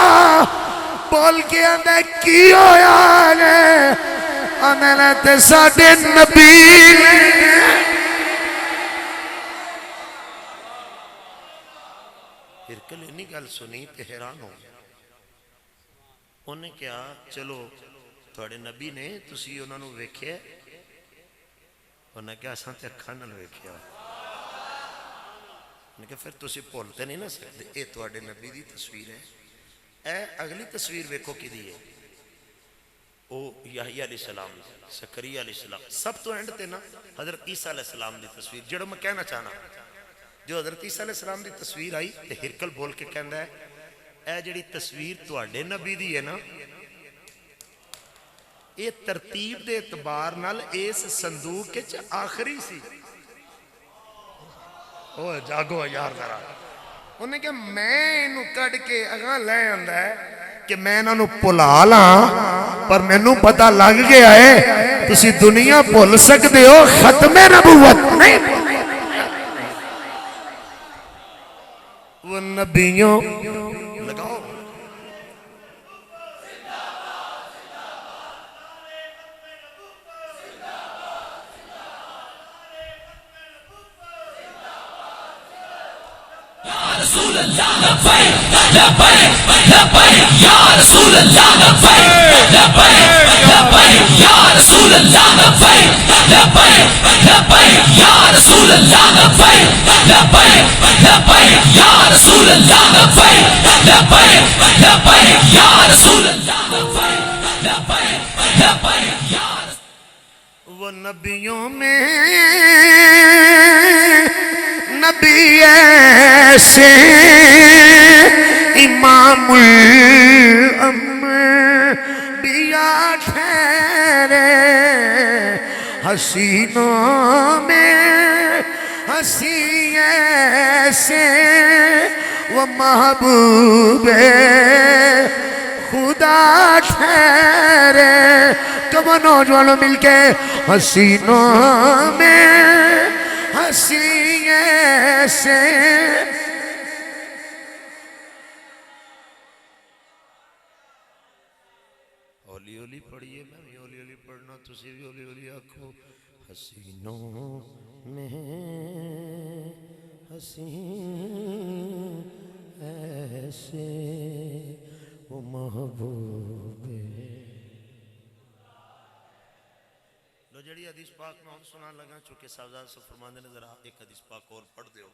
بول کے اندھے کی ہویا نے انہوں تے ساڑھے نبی نے۔ ہرکل انہی گل سنی تے حیران ہو گیا، انہیں کیا چلو تھوڑے نبی نے تسی انہوں نے ویکھے، انہیں کیا اساں تے اکھاں نال ویکھیا، انہیں کہا پھر تسی بولتے نہیں نہ سکتے، اے تھوڑے نبی دی تصویر ہے، اے اگلی تصویر ویکھو کی دی ہے، او یحییٰ علیہ السلام، زکریا علیہ السلام، سب تو اینڈ تے نا حضرت عیسیٰ علیہ السلام دی تصویر، جڑو میں کہنا چاہنا جو حضرت عیسیٰ علیہ السلام دی تصویر آئی تے ہرکل بول کے کہندہ ہے اے جڑی تصویر تواڈے نبی دی ہے نا، اے ترتیب دے اعتبار نال اس صندوق کے آخری سی۔ اوہ جاگو یار ذرا، انہیں کہ میں انہوں کڑ کے اگاں لے آندہ ہے کہ میں انہوں پلا لاں، پر میں انہوں پتہ لگ گیا ہے تسی دنیا بھول سکتے ہو، ختم نبوت نہیں وہ نبیوں لگاؤ۔ رسول اللہ لبیک لبیک لبیک یا رسول اللہ لبیک لبیک لبیک یا رسول اللہ لبیک لبیک لبیک یا رسول اللہ لبیک لبیک لبیک یا رسول اللہ لبیک لبیک لبیک یا رسول اللہ لبیک لبیک لبیک یا وہ نبیوں میں نبی ایسے امام الانبیاء ٹھہرے، حسینوں میں حسی ایسے وہ محبوب خدا ٹھہرے۔ کم نوجوانوں مل کے حسینوں میں حسی ایسے۔ اولی اولی پڑھئے، میں بھی اولی اولی پڑھنا، تسی بھی اولی اولی آکھو۔ حسینوں میں حسین ایسے وہ محبوب۔ لو جڑی حدیث پاک میں اور سنا لگا، چونکہ صاحبزاد سے فرماندے نے ذرا ایک حدیث پاک اور پڑھ دیو۔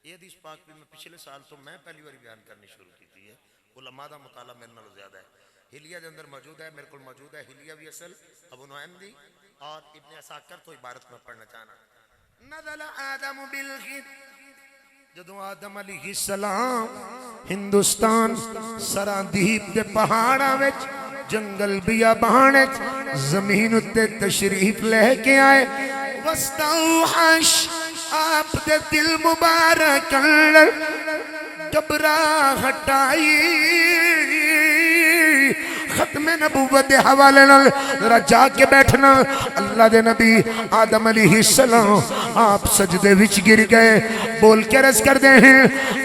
یہ حدیث پاک بھی میں پچھلے سال تو میں پہلی باری بیان کرنی شروع کی تھی ہے، علماء دا مطالعہ میرے نال زیادہ ہے، حلیہ دے اندر موجود ہے، میرے کو موجود ہے حلیہ بھی اصل ابو نعیم دی اور ابن عساکر تو عبارت میں پڑھنا چاہنا۔ نزل آدم بالغد، جدو آدم علیہ السلام ہندوستان سراندیپ دے پہاڑاں وچ جنگل بیابان وچ زمین اتے تشریف لے کے آئے، وستوحش آپ دے دل مبارک گھبراہٹ آئی، ختم نبوت دے حوالے نال ذرا جا کے بیٹھنا۔ اللہ دے نبی آدم علیہ السلام آپ سجدے وچ گر گئے، بول کے عرض کر دے ہیں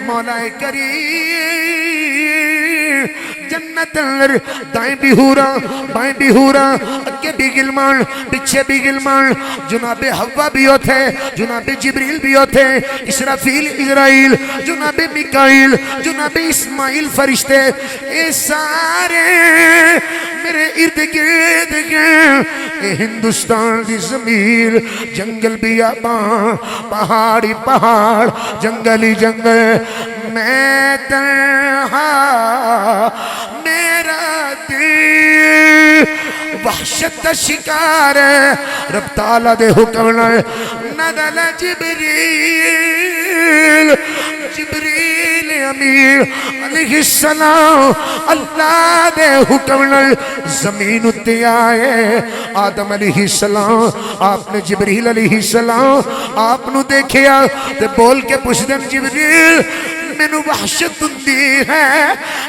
مولا کریم جنت اندر دائیں بھی ہو رہا بائیں بھی ہو رہا، اگے بھی گلمان پیچھے بھی گلمان، جناب حوا بھی ہوتے، جناب جبریل بھی ہوتے، اسرافیل اسرائیل، جناب میکائیل، جناب اسماعیل فرشتے، اے سارے میرے ارد گرد گئے۔ اے ہندوستان دی زمین جنگل بیابان، پہاڑی پہاڑ، جنگلی جنگل، میں تنہا میرا دل وحشت کا شکار ہے، رب تعالیٰ دے حکم نال نزل جبریل جبریل امین علیہ السلام اللہ دے حکم نال زمین اتے آئے آدم علیہ السلام آپ نے جبریل علیہ السلام آپ نو دیکھیا تے بول کے پوچھ دیں جبریل مینو وحشت ہوندی ہے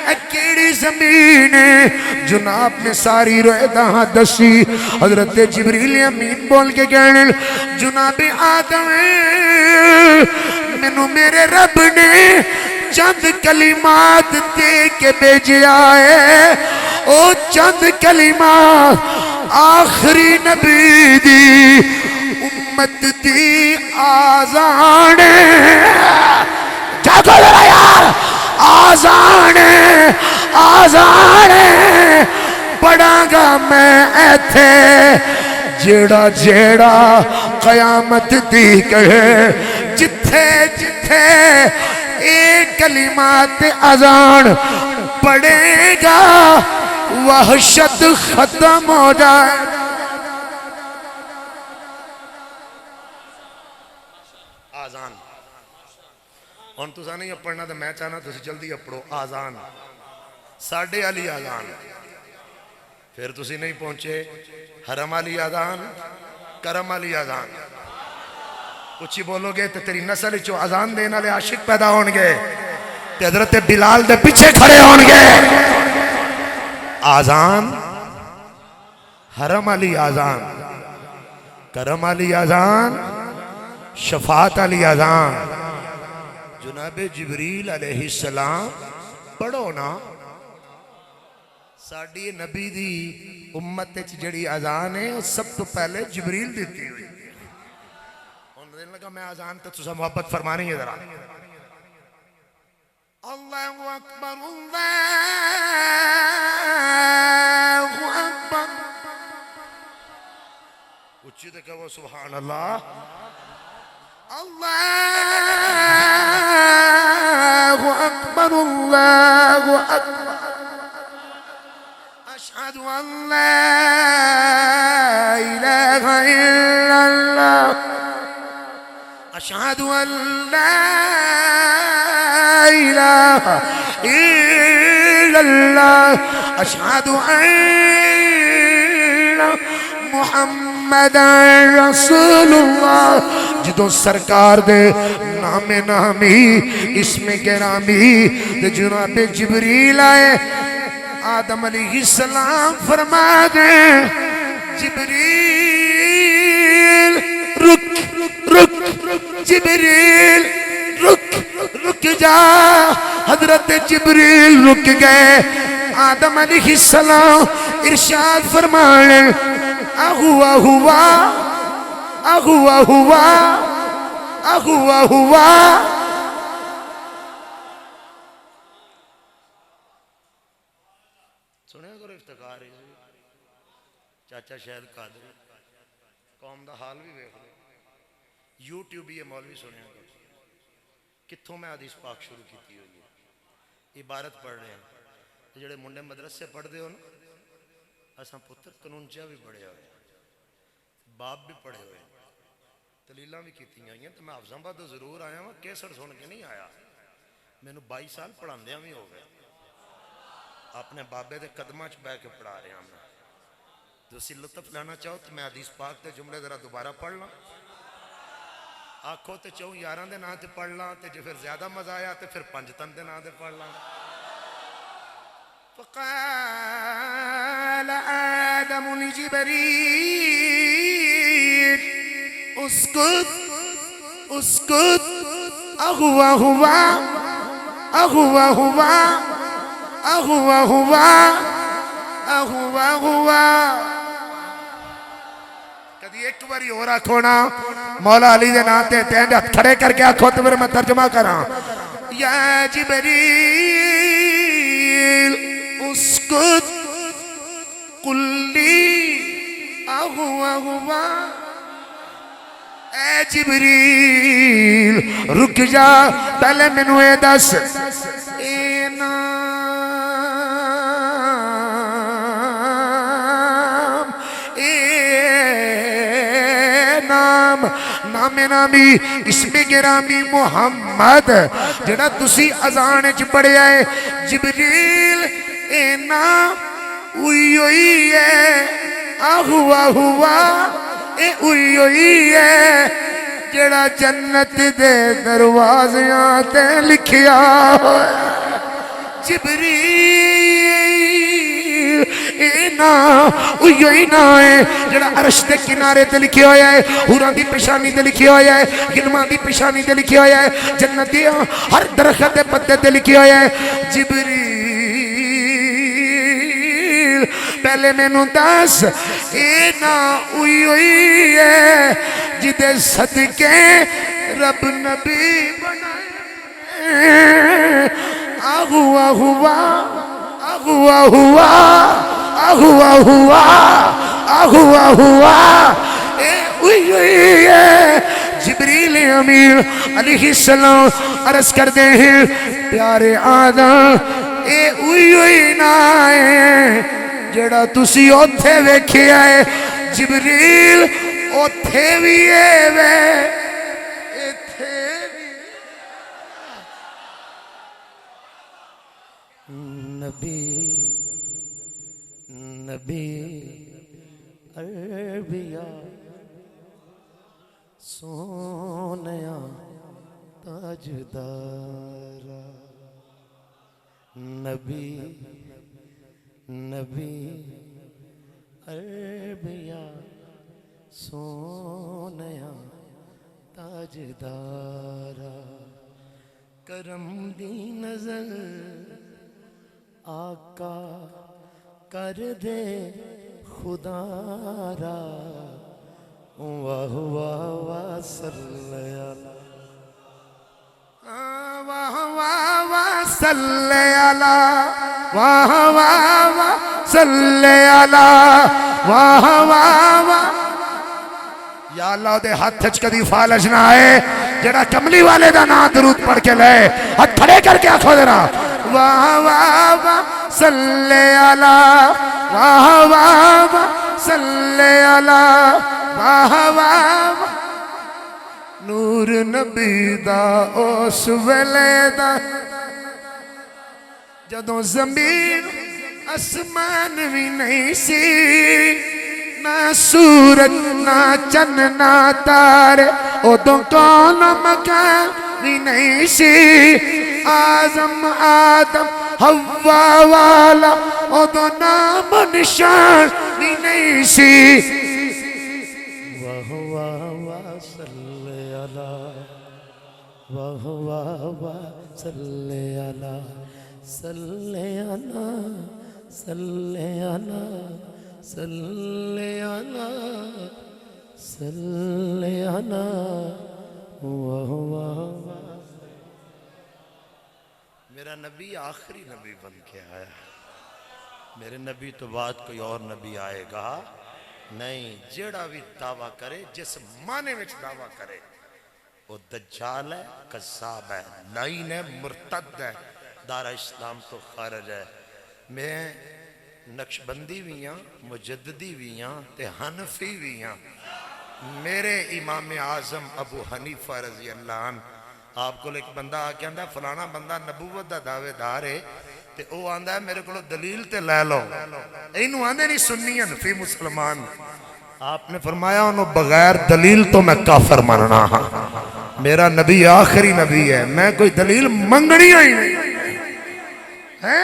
اے کیڑی زمین ہے جناب نے ساری رویداں دسی حضرت جبریل امین بول کے کہنے جناب آدم مینو میرے رب نے چند کلمات دے کے بھیجیا ہے او چند کلمات آخری نبی دی امت دی آزان جاگو ذرا یار آزان آزان پڑھاں گا میں ایتھے جیڑا جیڑا قیامت دی کہے جتھے جتھے ایک کلمات اذان پڑھے گا وحشت ختم ہو جائے آزان ہن تساں نہیں پڑھنا تو میں چاہنا تسی جلدی پڑھو آزان ساڈے والی آزان پھر تسی نہیں پہنچے حرم والی آزان کرم والی آزان اچھی بولو گے تو تیری نسل چو آزان دینے والے عاشق پیدا ہون گے تے حضرت بلال دے پیچھے کھڑے ہون گے آزان حرم والی آزان کرم والی آزان شفاعت والی آزان جناب جبریل علیہ السلام پڑھو نا ساڑی نبی دی امت جڑی آزان ہے سب تو پہلے جبریل دیتی ہوئی انہوں نے لگا میں آزان تو تسا محبت فرمانی ہے ذرا اللہ اکبر اللہ اکبر اچھی تو کہو سبحان اللہ اللہ اکبر اللہ اکبر اشہد ان لا الہ الا اللہ اشہد ان لا الہ الا اللہ اشہد ان محمد رسول اللہ جدو سرکار دے نام نامی اسم گرامی دے جناب جبریل آئے آدم علیہ السلام فرما دیں جبریل رک جبریل رک جا حضرت جبریل رک گئے آدم علیہ السلام ارشاد فرمائے اہوا ہوا اہوا ہوا اہوا ہوا سنیا کرو افتخار چاچا شہد قادری قوم دا حال بھی ویکھ لو یوٹیوب یہ مولوی سنیا کرو کتھوں میں حدیث پاک شروع کیتی ہوئی ہے عبارت پڑھ رہے ہیں جڑے منڈے مدرسے پڑھ دے ہو نا اساں پتر قانونچہ بھی پڑھے ہوئے باپ بھی پڑھے ہوئے دلیلاں بھی کیتی ہوئی ہیں تو میں حافظ آباد ضرور آیا ہوں کیسٹ سن کے نہیں آیا میں نے 22 سال پڑھاندیاں بھی ہو گئے اپنے بابے دے قدمہ چ بیٹھ کے پڑھا رہے ہیں میں تو اسی لطف لینا چاہو تو میں حدیث پاک دے جملے ذرا دوبارہ پڑھ لوں آکھو تے چاہوں یاراں دے نام تے پڑھ لاں تے جو پھر زیادہ مزہ آیا تے پھر پنجتن دے نام تے پڑھ لاں فقال آدم لجبریل اسکت اسکت اہوا ہوا اہوا ہوا اہوا ہوا اہوا ہوا کدی ایک باری اور آکھونا مولا علی دے ناتے تینڈ ہتھ کھڑے کر کے آکھو تو میں ترجمہ کراں یا جبریل اسکت قلی اہوا ہوا اے جبریل رک جا پہلے منو اے دس اے نام نامی اسم گرامی محمد جڑا تسی اذان وچ پڑھیا ہے جبریل اے نام اوئی اوئی ہے آہوا ہوا اے اوئی اوئی ہے جڑا جنت دے دروازیاں تے لکھیا ہوئے جبریل اے نا اوئی نا ہے جڑا عرش دے کنارے تے لکھیا ہویا ہے حوراں دی پیشانی تے لکھیا ہویا ہے غلماں دی پیشانی تے لکھیا ہویا ہے جنت دی ہر درخت دے پتے تے لکھیا ہویا ہے جبریل پہلے میں نو دس اے نا اوئی اوئی ہے جدے صدقے رب نبی بنائے آہوا ہوا آہوا ہوا آہوا ہوا آہوا ہوا اے اوئی اوئی ہے جبریل امین علیہ السلام عرض کردے ہیں پیارے آدم اے اوئی اوئی نہ ہے جڑا تسی اوتھے ویکھیا ہے جبریل اوتھے بھی اے وے ایتھے بھی نبی عربیہ سونیا تاجدارا نبی عربیہ سونیا تاجدارا کرم دی نظر آقا کر دے خدا را واہ واہ واہ صلی اللہ واہ واہ واہ صلی اللہ واہ واہ واہ صلی اللہ واہ واہ واہ یا اللہ دے ہاتھ چ کدی فالج نہ آئے جڑا کملی والے دا نا درود پڑھ کے لے ہاتھ کھڑے کر کے آنکھوں ذرا واہ واہ واہ صلی اللہ واہ واہ واہ صلی اللہ واہ واہ واہ نور نبی دا اس ویلے دا جدوں زمین اسمان بھی نہیں سی نہ سورج نہ چن نہ تارے ادوں کون مکان بھی نہیں سی آزم آدم ہوا والا ادوں نام نشان بھی نہیں سی واہ واہ واہ صلی اللہ واہ واہ واہ صلی اللہ صلی اللہ صلی اللہ صلی اللہ صلی اللہ واہ واہ واہ میرا نبی آخری نبی بن کے آیا میرے نبی تو بعد کوئی اور نبی آئے گا نہیں جیڑا بھی دعویٰ کرے جس معنی میں دعویٰ کرے وہ دجال ہے قذاب ہے لعین ہے مرتد ہے دارہ اسلام تو خارج ہے میں نقشبندی بھی ہاں مجددی بھی ہاں تے حنفی بھی ہاں میرے امام اعظم ابو حنیفہ رضی اللہ عنہ آپ کو ایک بندہ آکے آندہ فلانا بندہ نبوت دا دعوے دار ہے تے او آندہ ہے میرے کو دلیل تے لے لو اینو آندے نہیں سنین فی مسلمان آپ نے فرمایا انہوں بغیر دلیل تو میں کافر ماننا ہاں میرا نبی آخری نبی ہے میں کوئی دلیل منگنی ہی نہیں ہے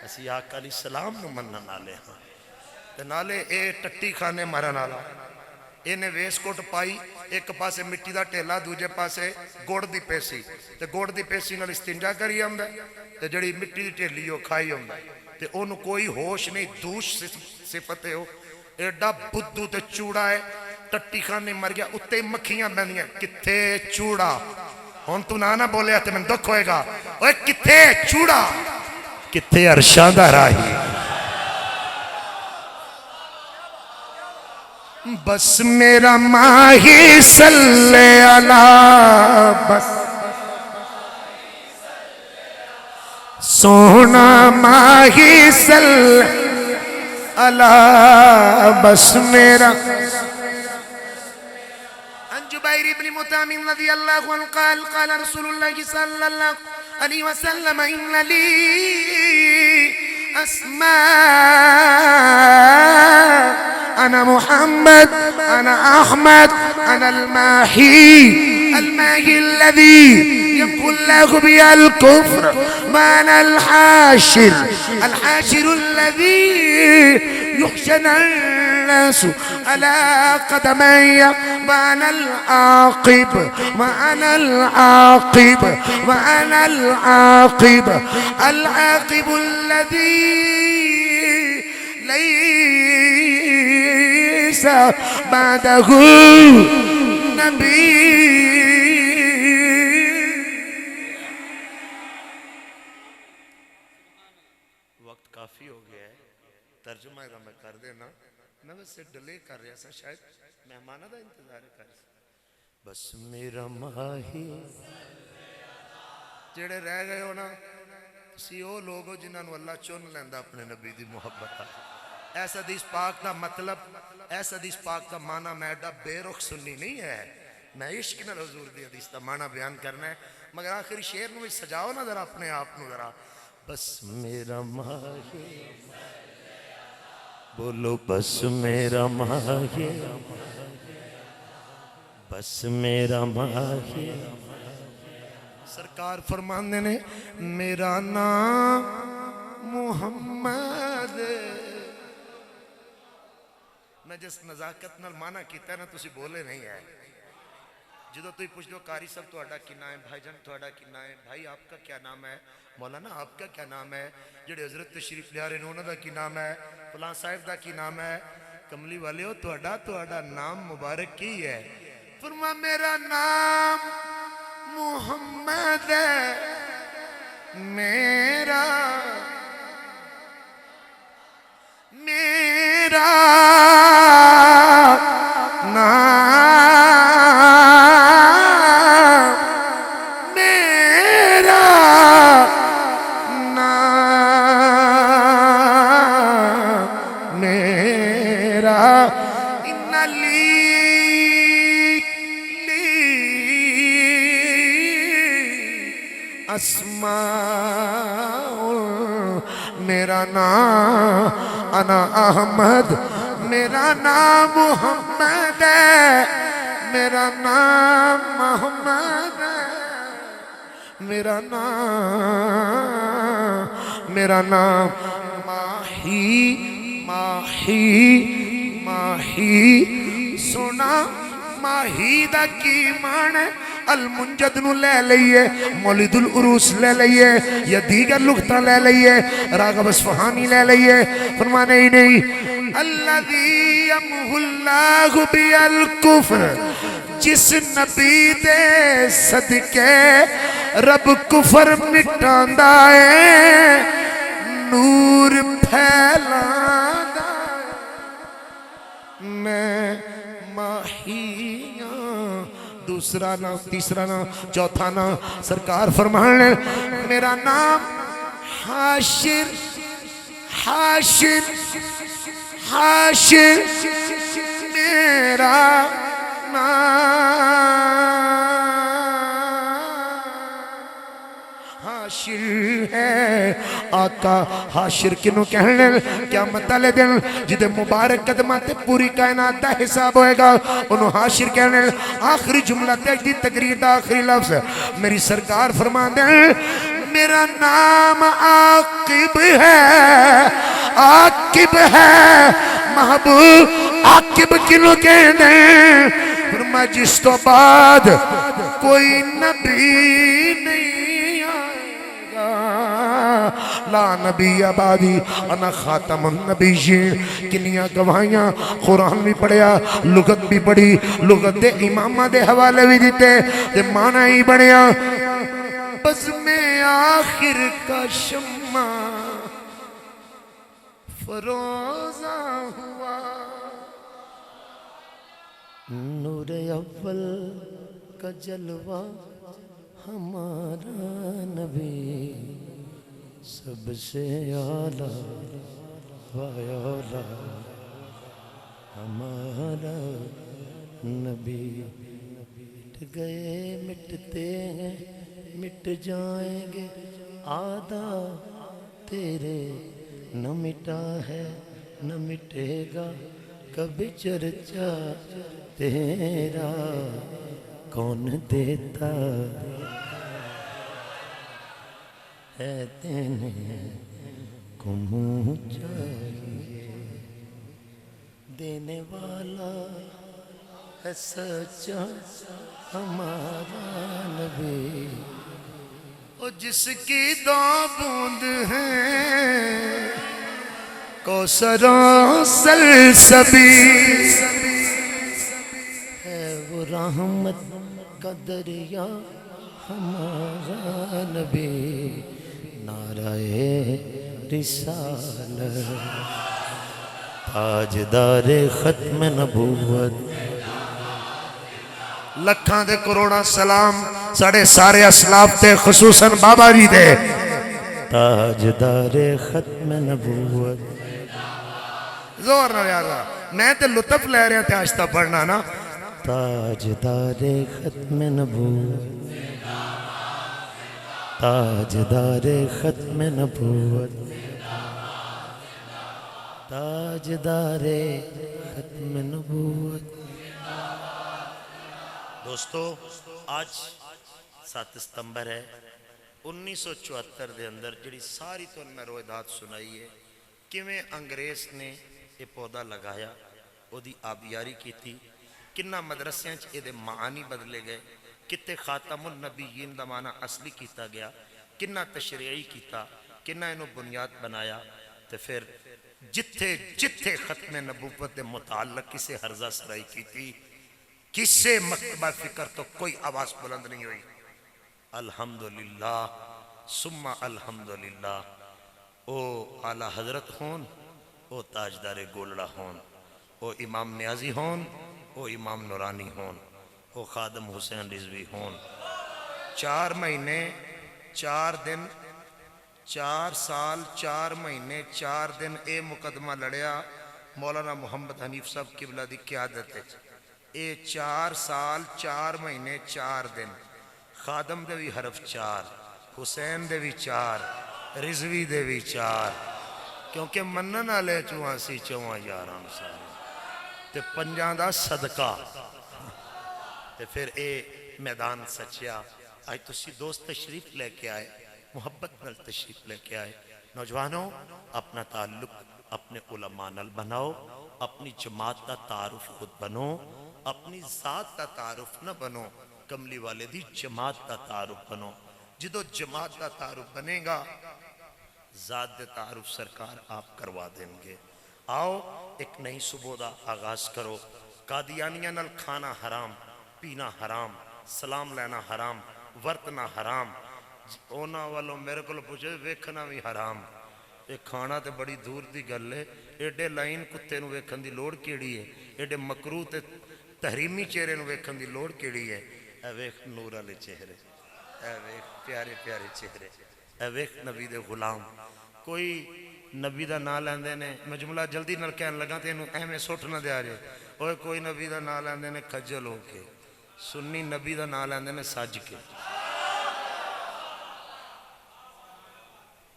اسی آقا علیہ السلام نو مننا نالے ہاں تے نالے اے ٹٹی کھانے مرن آلا انہیں ویس کوٹ پائی ایک پاسے مٹی دا ٹیلا دوجے پاسے گوڑ دی پیسی تے گوڑ دی پیسی نال استنجا کری ہم دے تے جڑی مٹی دی ٹیلی ہو کھائی ہم دے تے انہوں کوئی ہوش نہیں دوش صفتے ہو ایڈا بدھو تے چوڑا ہے ٹٹی کھانے مر گیا اتے مکھیاں بندیاں کتھے چوڑا ہون تو نانا بولے آتے میں دکھ ہوئے گا اوہ کتھے چوڑا کتھے عرشان دا راہی بس میرا ماہی صلی اللہ بس سونا ماہی صلی اللہ بس میرا جبير بن مطعم رضي الله عنه قال قال رسول الله صلى الله عليه وسلم إن لي أسماء أنا محمد أنا أحمد أنا الماحي الذي يمحو الله بي الكفر وأنا الحاشر الذي يحشر الناس على قدمي وأنا العاقب الذي ليس بعده نبي. وقت کافی ہو گیا ہے، ترجمہ کا میں کر دینا، میں ویسے ڈیلے کر رہا سا، شاید مہمانہ دا انتظار کر رہا. بس میرا ماہی جڑے رہ گئے ہو نا، تسی او لوگ ہو جنہاں نو اللہ چن لیندا اپنے نبی دی محبت. ایس حدیث پاک دا مطلب، ایس حدیث پاک دا معنی میں ایڈا بے رخ سنی نہیں ہے، میں عشق نال حضور دی حدیث دا معنی بیان کرنا ہے، مگر آخری شعر نو بھی سجاؤ نا ذرا اپنے آپ نو ذرا. بس میرا ماہی بولو، بس میرا ماہی، بس میرا ماہی. سرکار فرماندے نے میرا نام محمد. میں جس نزاکت نال مانا کیتا ہے نا، تسی بولے نہیں ہے. جدو تو پوچھ لو قاری صاحب تہاڈا کی نام ہے، بھائی جان تہاڈا کی نام ہے، بھائی آپ کا کیا نام ہے، مولانا آپ کا کیا نام ہے، جڑے حضرت تشریف لے رہے انہاں دا کی نام ہے، فلاں صاحب دا کی نام ہے، کملی والے ہو تہاڈا نام مبارک کی ہے. فرما میرا نام محمد ہے، میرا میرا نام انا احمد، میرا نام محمد ہے، میرا نام محمد ہے، میرا نام ماہی. سونا ماہی دا کی معنی المنجد نو لے لئیے، مولد العروس لے لئیے، یا دیگر لغتہ لے لئیے، راغب اصفہانی لے لئیے. فرمانے ہی نہیں الذی یمحو اللہ بی الکفر، جس نبی دے صدقے رب کفر مٹاندا ہے، نور پھیلاندا ہے. میں ماہیاں. دوسرا نام، تیسرا نام، چوتھا نام. سرکار فرمانے میرا نام حاشر میرا نام حاشر ہے. آقا حاشر کنو کہنے کیا مطالع دن جدے مبارک قدمات پوری کائنات دا حساب ہوئے گا، انہوں حاشر کہنے. آخری جملہ تجدید تقریر دا آخری لفظ میری سرکار فرما دیں میرا نام عاقب ہے. محبوب عاقب کنو کہنے فرما جس تو بعد کوئی نبی نہیں لا نبی آبادی انا خاتم النبیین. کنیاں گواہیاں، قرآن بھی پڑھیا، لغت بھی پڑھی، لغت دے امامہ دے حوالے بھی دیتے دے معنی ہی بڑھیا. بس میں آخر کا شمع فروزہ ہوا، نور اول کا جلوہ ہمارا نبی، سب سے اعلیٰ والا ہمارا نبی. گئے مٹتے ہیں مٹ جائیں گے آدھا تیرے نہ مٹا ہے نہ مٹے گا کبھی چرچا تیرا کون دیتا ہے دینے کو منہ چاہیے دینے والا ہے سچا ہمارا نبی اور جس کی دو بوند ہے کوثر و سلسبی ہے وہ رحمت کا دریا ہمارا نبی نعرہ رسالت تاجدار ختم نبوت لکھاں دے کروڑا سلام ساڑھے سارے اسلاف تے خصوصاً بابا جی دے تاجدار ختم نبوت زور نہ ریاضا میں تے لطف لے رہے تھے آشتہ پڑھنا نا تاجدار ختم نبوت تاجدار ختم نبوت تاجدار ختم نبوت دوستو آج 7 ستمبر ہے 1974 دے اندر جڑی ساری تو میں رویدات سنائی ہے کیویں انگریز نے یہ پودا لگایا وہ دی آبیاری کی تھی کنہ مدرسیاں چھ دے معانی بدلے گئے کتے خاتم النبیین دا معنی اصلی کیتا گیا کنہ تشریعی کیتا کنہ انہوں بنیاد بنایا تو پھر جتھے جتھے ختم نبوت دے متعلق کسے حرزہ سرائی کی تھی کسے مکتبہ فکر تو کوئی آواز بلند نہیں ہوئی الحمدللہ ثم الحمدللہ او اعلیٰ حضرت ہون او تاجدار گولڑا ہون او امام نیازی ہون او امام نورانی ہون او خادم حسین رضوی ہون 4 مہینے 4 دن 4 سال 4 مہینے 4 دن اے مقدمہ لڑیا مولانا محمد حنیف صاحب قبلہ دی قیادت ہے اے 4 سال 4 مہینے 4 دن خادم دے بھی حرف 4 حسین دے بھی 4 رضوی دے بھی 4 کیونکہ منن والے چواسی چواں 11 سال تے 5 دا صدقہ تے پھر اے میدان سچیا آج تسی دوست تشریف لے کے آئے محبت نال تشریف لے کے آئے نوجوانوں اپنا تعلق اپنے علماء نال بناؤ اپنی جماعت کا تعارف خود بنو اپنی ذات کا تعارف نہ بنو کملی والے دی جماعت کا تعارف بنو جدو جماعت کا تعارف بنے گا ذات دے تعارف سرکار آپ کروا دیں گے آؤ ایک نئی صبح دا آغاز کرو قادیانیاں نال کھانا حرام پینا حرام سلام لینا حرام ورتنا حرام اونا والوں میرے کو پوچھے ویکھنا بھی حرام ایک کھانا تے بڑی دور دی گل ہے ایڈے لائن کتے نو ویکھن دی لوڑ کیڑی ہے ایڈے مکروہ تے تحریمی چہرے نو ویکھن دی لوڑ کیڑی ہے اے ویکھ نور والے چہرے اے ویکھ پیارے پیارے چہرے اے ویکھ نبی دے غلام کوئی نبی دا نام لیندے نے میں جملہ جلدی نال کہن لگا تے انہوں اہمیں سوٹ نہ دیا جائے اوہ کوئی نبی دا نام لیندے نے کھجل ہو کے سنی نبی دا نام لیندے نے ساج کے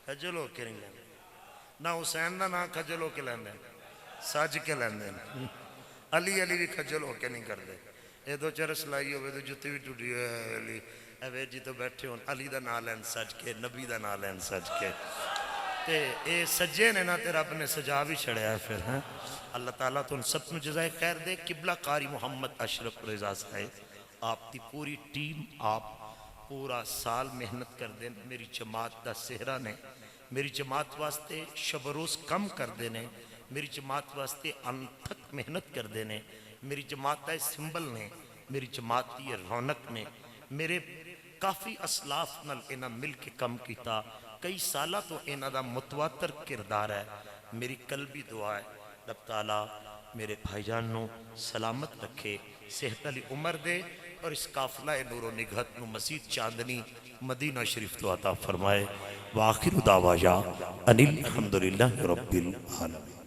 کھجل ہو کے نہیں لیندے نہ حسین دا نام کھجل ہو کے لیندے ساج کے لیندے علی علی بھی کھجل ہو کے نہیں کر دے اے دو چرس لائی ہوئے تو جتی بھی ٹوٹی ہے علی اے وے جی تو بیٹھے ہون علی دا نام لین سج کے نبی دا نام لین سج کے تے اے سجے نے نا تے رب نے سجا بھی چھڑیا ہے پھر ہیں اللہ تعالیٰ تو ان سب نو جزائے خیر دے قبلہ قاری محمد اشرف رضا صاحب آپ دی پوری ٹیم آپ پورا سال محنت کر دیں میری جماعت دا سہرہ نے میری جماعت واسطے شب روز کم کر دینے میری جماعت واسطے انتھک محنت کر دینے میری جماعت دا سمبل نے میری جماعت دی رونق نے میرے کافی اسلاف نل اینا مل کے کم کیتا کئی سالہ تو اینا دا متواتر کردار ہے میری قلبی دعا ہے رب تعالیٰ میرے بھائی جان نو سلامت رکھے صحت علی عمر دے اور اس قافلہ نور و نگہت نو مزید چاندنی مدینہ شریف تو عطا فرمائے وآخر دعوایا ان الحمدللہ رب العالمین